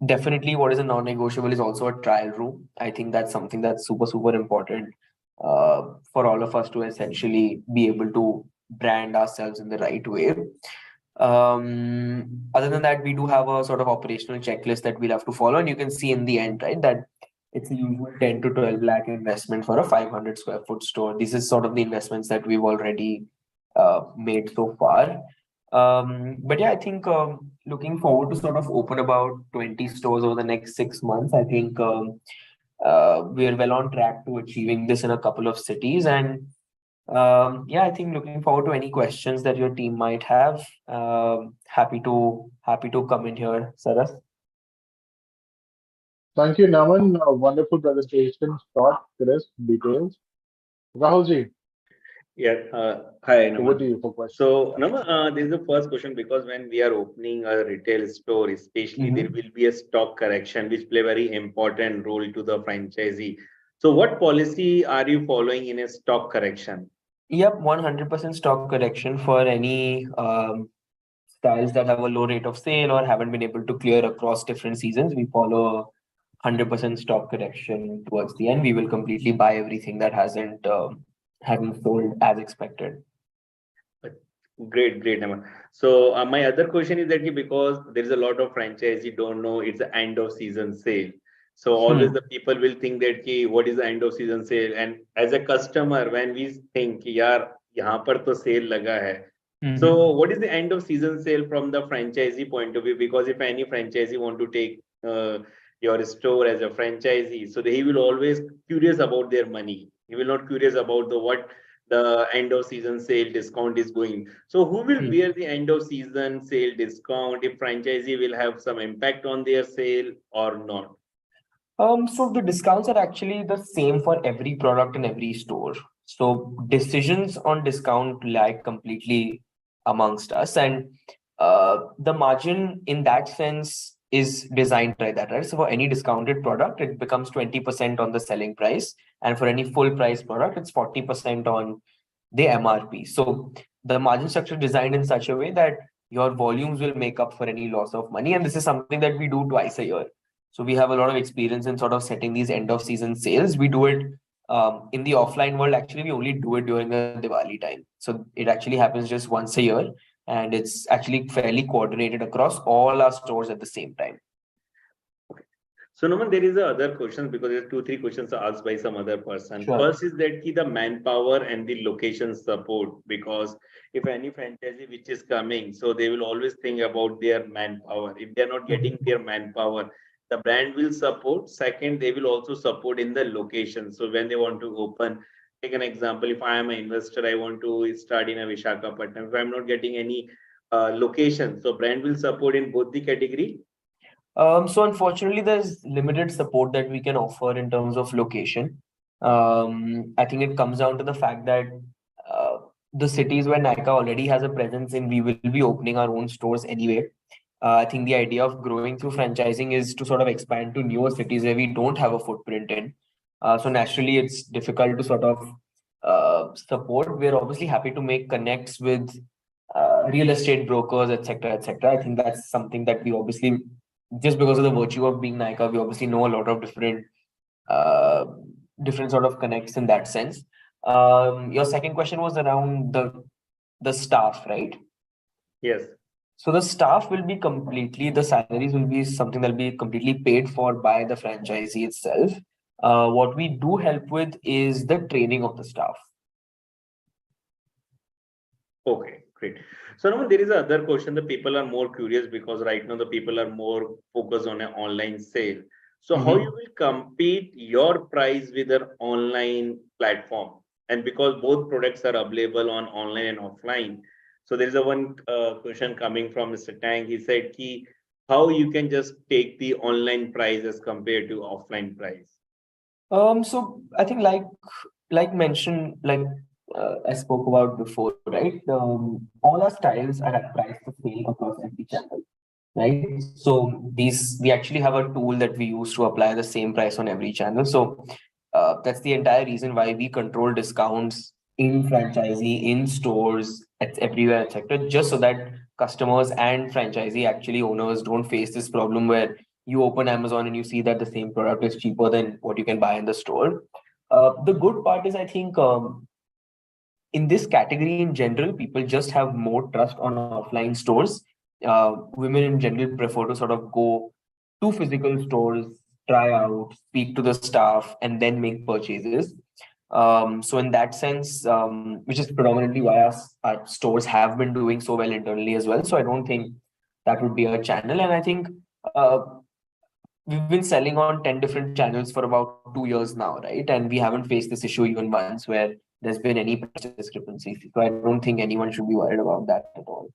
Definitely what is a non-negotiable is also a trial room. I think that's something that's super, super important for all of us to essentially be able to brand ourselves in the right way. Other than that, we do have a sort of operational checklist that we'll have to follow, and you can see in the end, right, that it's a usual 10 to 12 lakh investment for a 500 square foot store. This is sort of the investments that we've already made so far. But yeah, I think looking forward to sort of open about 20 stores over the next 6 months. I think we're well on track to achieving this in a couple of cities. And yeah, I think looking forward to any questions that your team might have. Happy to come in here, Saras. Thank you, Naman. A wonderful presentation, short, crisp, details. Rahulji, Yeah. Hi, over to Naman. you for questions. So, Naman, this is the first question because when we are opening a retail store, especially there will be a stock correction, which play very important role to the franchisee. So, what policy are you following in a stock correction? Yep, 100% stock correction for any styles that have a low rate of sale or haven't been able to clear across different seasons. We follow 100% stock correction towards the end. We will completely buy everything that hasn't sold as expected. Great, Naman. So my other question is that because there is a lot of franchisee don't know it's the end of season sale. So always the people will think that what is the end of season sale, and as a customer when we think yaar yahan par to sale laga hai. So what is the end of season sale from the franchisee point of view? Because if any franchisee want to take your store as a franchisee, so he will always curious about their money. He will not curious about what the end of season sale discount is going. So who will bear the end of season sale discount? If franchisee will have some impact on their sale or not? So the discounts are actually the same for every product in every store. So decisions on discount lie completely amongst us, and the margin in that sense is designed like that, right? So for any discounted product, it becomes 20% on the selling price, and for any full price product, it's 40% on the MRP. So the margin structure is designed in such a way that your volumes will make up for any loss of money, and this is something that we do twice a year. So we have a lot of experience in sort of setting these end of season sales. We do it in the offline world. Actually, we only do it during the Diwali time. So it actually happens just once a year, and it's actually fairly coordinated across all our stores at the same time. Okay. So Naman, there is a other question because there are 2-3 questions asked by some other person. Sure. First is that the manpower and the location support, because if any franchisee which is coming, so they will always think about their manpower. If they're not getting their manpower, the brand will support. Second, they will also support in the location. So when they want to open, take an example, if I am an investor, I want to start in a Visakhapatnam. If I'm not getting any location, so brand will support in both the category. So unfortunately, there's limited support that we can offer in terms of location. I think it comes down to the fact that the cities where nykaa already has a presence in, we will be opening our own stores anyway. I think the idea of growing through franchising is to sort of expand to newer cities where we don't have a footprint in. So naturally, it's difficult to sort of support. We're obviously happy to make connects with real estate brokers, etc., etc. I think that's something that we obviously, just because of the virtue of being nykaa, we obviously know a lot of different sort of connects in that sense. Your second question was around the staff, right? Yes. So the staff will be the salaries will be something that will be completely paid for by the franchisee itself. What we do help with is the training of the staff. Okay, great. So now there is another question. The people are more curious because right now the people are more focused on an online sale. So how you will compete your price with an online platform? And because both products are available on online and offline. So there is a one question coming from Mr. Tang. He said, how you can just take the online price as compared to offline price? So I think like mentioned, I spoke about before, right? All our styles are at price the same across every channel, right? So we actually have a tool that we use to apply the same price on every channel. So that's the entire reason why we control discounts in franchisee, in stores, everywhere, etc. Just so that customers and franchisee actually owners don't face this problem where you open Amazon and you see that the same product is cheaper than what you can buy in the store. The good part is, I think, in this category in general, people just have more trust on offline stores. Women in general prefer to sort of go to physical stores, try out, speak to the staff, and then make purchases. So in that sense, which is predominantly why our stores have been doing so well internally as well. So I don't think that would be a channel. And I think uh, we've been selling on 10 different channels for about 2 years now, right? And we haven't faced this issue even once where there's been any price discrepancy. So I don't think anyone should be worried about that at all.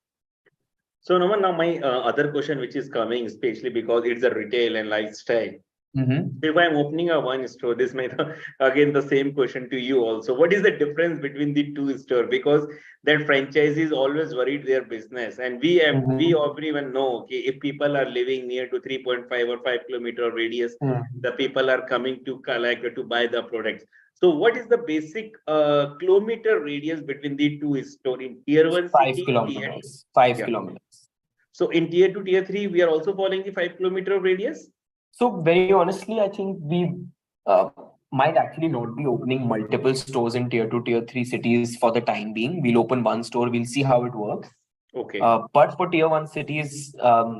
So Naman, now my other question which is coming, especially because it's a retail and lifestyle. If I'm opening a one store, this might again the same question to you also. What is the difference between the two store? Because that franchise is always worried their business, and we everyone know, okay, if people are living near to 3.5 or 5 kilometer radius, the people are coming to collect or to buy the products. So what is the basic kilometer radius between the two store in tier 1 5 city? kilometers. 5 kilometers. So in tier 2, tier 3, we are also following the 5 kilometer radius. So very honestly, I think we might actually not be opening multiple stores in tier 2, tier 3 cities for the time being. We'll open one store. We'll see how it works. Okay. But for tier 1 cities,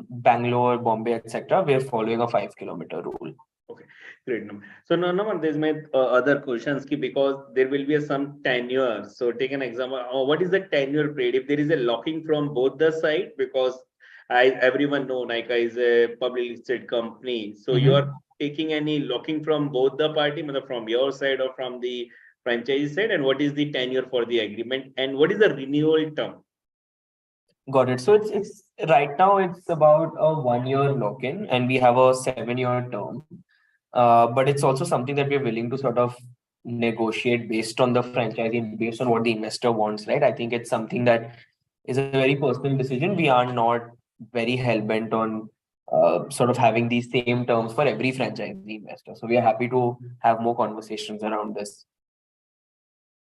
Bangalore, Bombay, etc., we're following a 5 kilometer rule. Okay, great. So now, there's my other questions because there will be some tenure. So take an example. What is the tenure period? If there is a locking from both the side, because everyone know nykaa is a publicly listed company. So you are taking any locking from both the party, from your side or from the franchise side, and what is the tenure for the agreement, and what is the renewal term? Got it. So it's right now it's about a 1-year lock-in, and we have a 7-year term. But it's also something that we're willing to sort of negotiate based on the franchisee and based on what the investor wants, right? I think it's something that is a very personal decision. We are not very hell-bent on sort of having these same terms for every franchisee investor. So we are happy to have more conversations around this.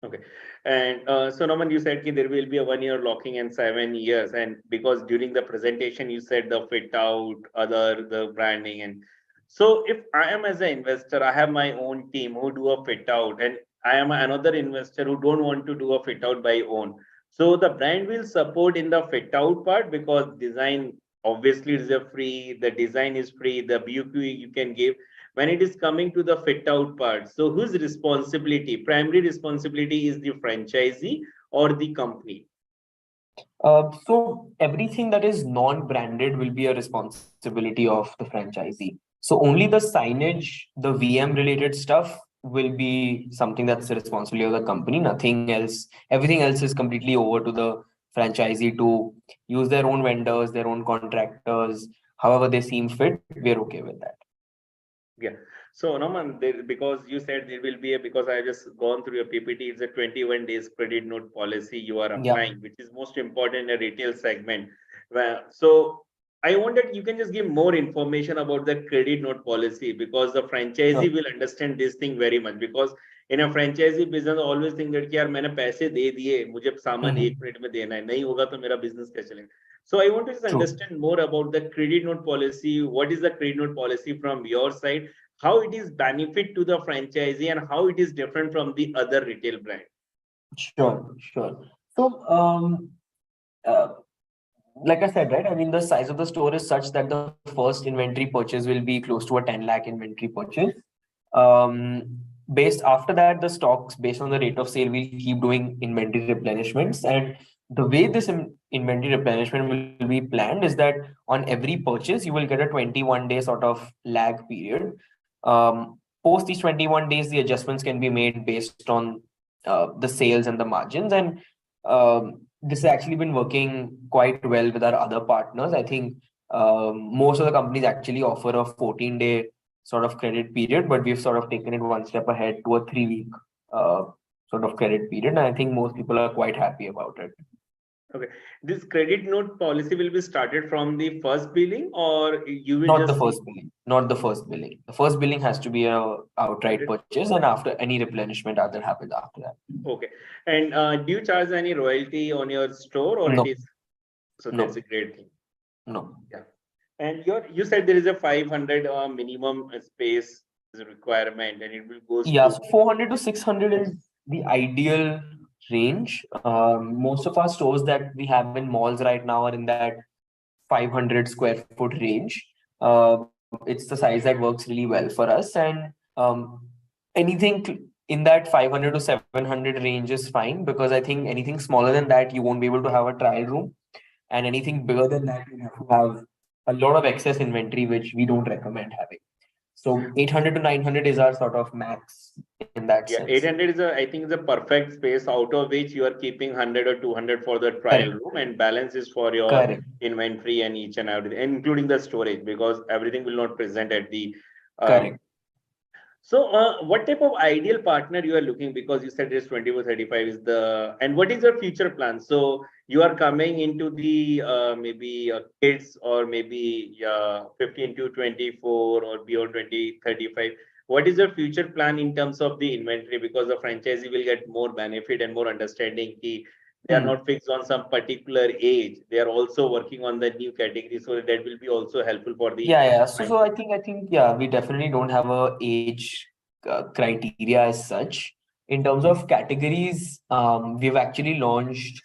Okay. And so Naman, you said there will be a 1-year locking and 7 years. And because during the presentation, you said the fit out, the branding. And so if I am as an investor, I have my own team who do a fit out, and I am another investor who don't want to do a fit out by own. So the brand will support in the fit out part because design obviously is a free, the design is free, the BUQ you can give. When it is coming to the fit out part, so whose responsibility, primary responsibility is the franchisee or the company? So everything that is non-branded will be a responsibility of the franchisee. So only the signage, the VM related stuff will be something that's the responsibility of the company. Nothing else. Everything else is completely over to the franchisee to use their own vendors, their own contractors, however they seem fit. We're okay with that. Yeah. So Naman, because you said there will be because I just gone through your PPT, it's a 21 days credit note policy you are applying, which is most important in a retail segment. So I wanted you can just give more information about the credit note policy because the franchisee will understand this thing very much, because in a franchisee business always think that यार मैंने पैसे दे दिए मुझे सामान 1 minute में देना है, नहीं होगा तो मेरा business कैसे चलेगा. So I want to just understand more about the credit note policy. What is the credit note policy from your side? How it is benefit to the franchisee and how it is different from the other retail brand? Sure. So, like I said, right, I mean, the size of the store is such that the first inventory purchase will be close to a 10 lakh inventory purchase. Based after that, the stocks based on the rate of sale, we'll keep doing inventory replenishments. And the way this inventory replenishment will be planned is that on every purchase, you will get a 21-day sort of lag period. Post these 21 days, the adjustments can be made based on the sales and the margins. And this has actually been working quite well with our other partners. I think most of the companies actually offer a 14-day sort of credit period, but we've sort of taken it one step ahead to a 3-week sort of credit period. And I think most people are quite happy about it. Okay. This credit note policy will be started from the first billing, or you will Not the first billing. The first billing has to be a outright purchase, and after any replenishment that happens after that. Okay. And do you charge any royalty on your store, or No. it is? So that's a great thing. No. Yeah. And you said there is a 500 minimum space requirement, and it will go. Yeah, so 400 to 600 is the ideal range. Most of our stores that we have in malls right now are in that 500 square foot range. It's the size that works really well for us, and anything in that 500 to 700 range is fine, because I think anything smaller than that you won't be able to have a trial room, and anything bigger than that you have to have a lot of excess inventory, which we don't recommend having. So 800 to 900 is our sort of max in that Yeah, sense. 800 is I think is a perfect space, out of which you are keeping 100 or 200 for the trial room, and balance is for your Correct. inventory and each and everything, including the storage, because everything will not present at the Correct. So, what type of ideal partner you are looking? Because you said it's 24-35 is the, and what is your future plan? So you are coming into the maybe kids, or maybe 15 to 24 or beyond 20-35. What is your future plan in terms of the inventory? Because the franchisee will get more benefit and more understanding. They are not fixed on some particular age. They are also working on the new category, so that will be also helpful for the. Yeah. So I think yeah, we definitely don't have a age criteria as such. In terms of categories, we've actually launched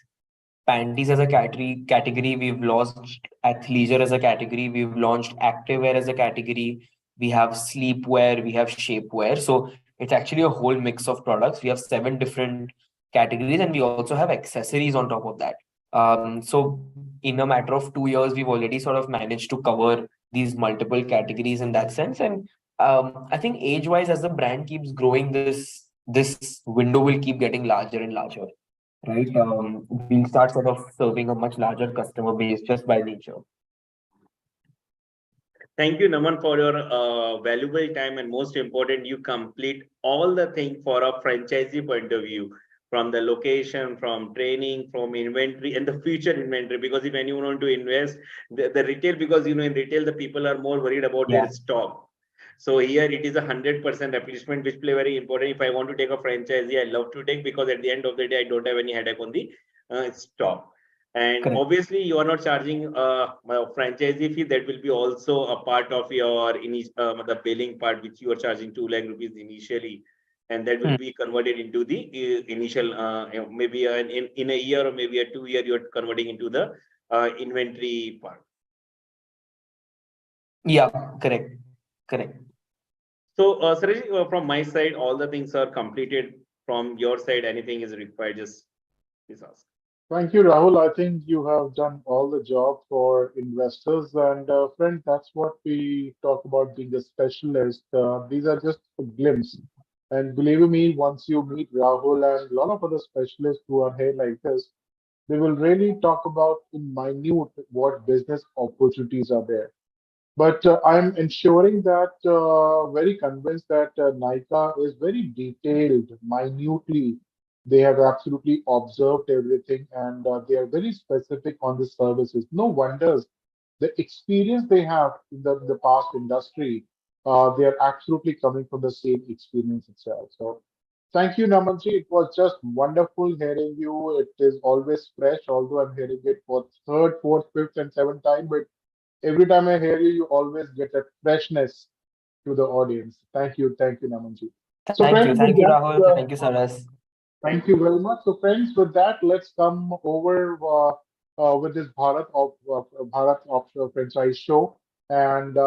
panties as a category. We've launched athleisure as a category. We've launched activewear as a category. We have sleepwear. We have shapewear. So it's actually a whole mix of products. We have 7 different categories, and we also have accessories on top of that. So in a matter of 2 years, we've already sort of managed to cover these multiple categories in that sense. And I think age-wise, as the brand keeps growing, this window will keep getting larger and larger, right? We'll start sort of serving a much larger customer base just by nature. Thank you, Naman, for your valuable time, and most important, you complete all the things for a franchisee point of view, from the location, from training, from inventory, and the future inventory. Because if anyone want to invest, the retail, because in retail the people are more worried about their stock. So here it is 100% replenishment, which play very important. If I want to take a franchisee, I love to take, because at the end of the day, I don't have any headache on the stock. And Correct. obviously, you are not charging a franchisee fee. That will be also a part of your the billing part, which you are charging 2 lakh rupees initially, and that will be converted into the initial maybe in a year or maybe a 2 year, you are converting into the inventory part. Yeah, correct. So, Suresh, from my side, all the things are completed. From your side, anything is required, just please ask. Thank you, Rahul. I think you have done all the job for investors. And friend, that's what we talk about being a specialist. These are just a glimpse. And believe me, once you meet Rahul and a lot of other specialists who are here like this, they will really talk about in minute what business opportunities are there. But I'm ensuring that very convinced that nykaa is very detailed, minutely. They have absolutely observed everything, and they are very specific on the services. No wonders the experience they have in the past industry, they are absolutely coming from the same experience itself. So thank you, Namanji. It was just wonderful hearing you. It is always fresh, although I'm hearing it for third, fourth, fifth, and seventh time. But every time I hear you, you always get a freshness to the audience. Thank you, Namanji. So, Thank you, friends, with that, Rahul. Thank you, Saras. thank you very much. So, friends, with that, let's come over with this Bharat Offshore Franchise Show, and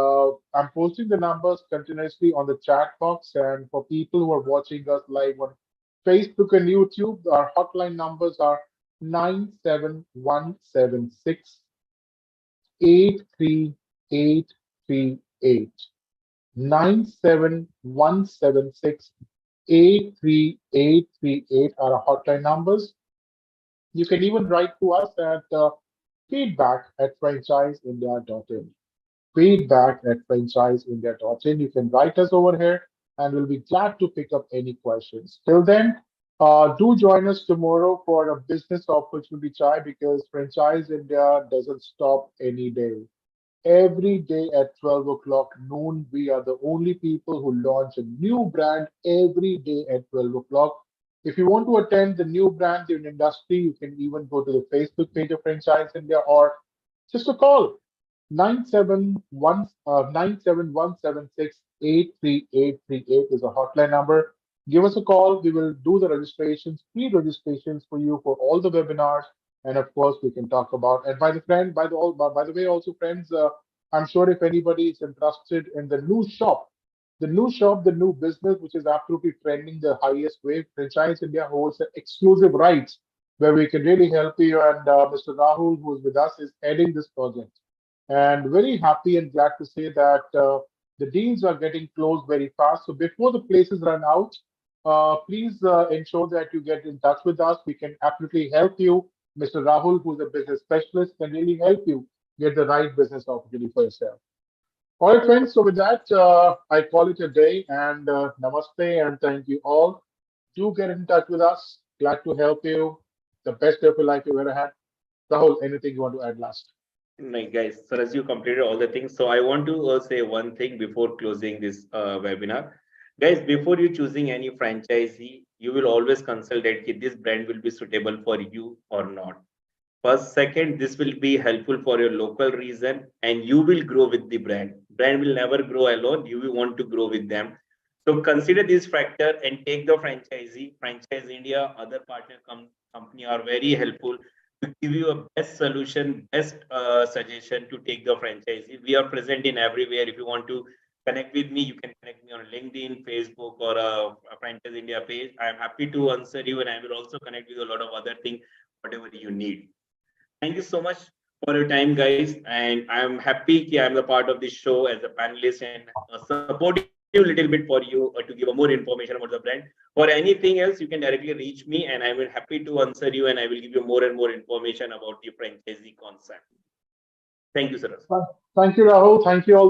I'm posting the numbers continuously on the chat box. And for people who are watching us live on Facebook and YouTube, our hotline numbers are 97176 83838. 97176 83838 are our hotline numbers. You can even write to us at feedback@franchiseindia.in. Feedback@franchiseindia.in. You can write us over here, and we'll be glad to pick up any questions. Till then, do join us tomorrow for a business opportunity chai, because Franchise India doesn't stop any day. Every day at 12 o'clock noon, we are the only people who launch a new brand every day at 12 o'clock. If you want to attend the new brand in industry, you can even go to the Facebook page of Franchise India, or just a call 97176 83838 is a hotline number. give us a call. We will do the registrations, pre-registrations for you for all the webinars, and of course we can talk about. And by the way, also friends, I'm sure if anybody is interested in the new business, which is absolutely trending the highest way, Franchise India holds exclusive rights where we can really help you. And Mr. Rahul, who is with us, is heading this project. And very happy and glad to say that the deals are getting closed very fast. So before the places run out, please ensure that you get in touch with us. We can absolutely help you. Mr. Rahul, who's a business specialist, can really help you get the right business opportunity for yourself. All right, friends. So with that, I call it a day and namaste and thank you all. Do get in touch with us. Glad to help you. The best day of your life you've ever had. Rahul, anything you want to add last? Right, guys. So as you completed all the things, so I want to say one thing before closing this webinar. Guys, before you choosing any franchisee, you will always consult that if this brand will be suitable for you or not. First, second, this will be helpful for your local region and you will grow with the brand. Brand will never grow alone. You will want to grow with them. So consider this factor and take the franchisee. Franchise India, other partner company are very helpful to give you a best solution, best suggestion to take the franchisee. We are present in everywhere. If you want to connect with me, you can connect me on LinkedIn, Facebook, or a Franchise India page. I am happy to answer you, and I will also connect with a lot of other things, whatever you need. Thank you so much for your time, guys. And I'm happy that I'm the part of this show as a panelist and supporting you a little bit for you to give more information about the brand. For anything else, you can directly reach me and I will happy to answer you and I will give you more and more information about the franchisee concept. Thank you, sir. Thank you, Rahul. Thank you all.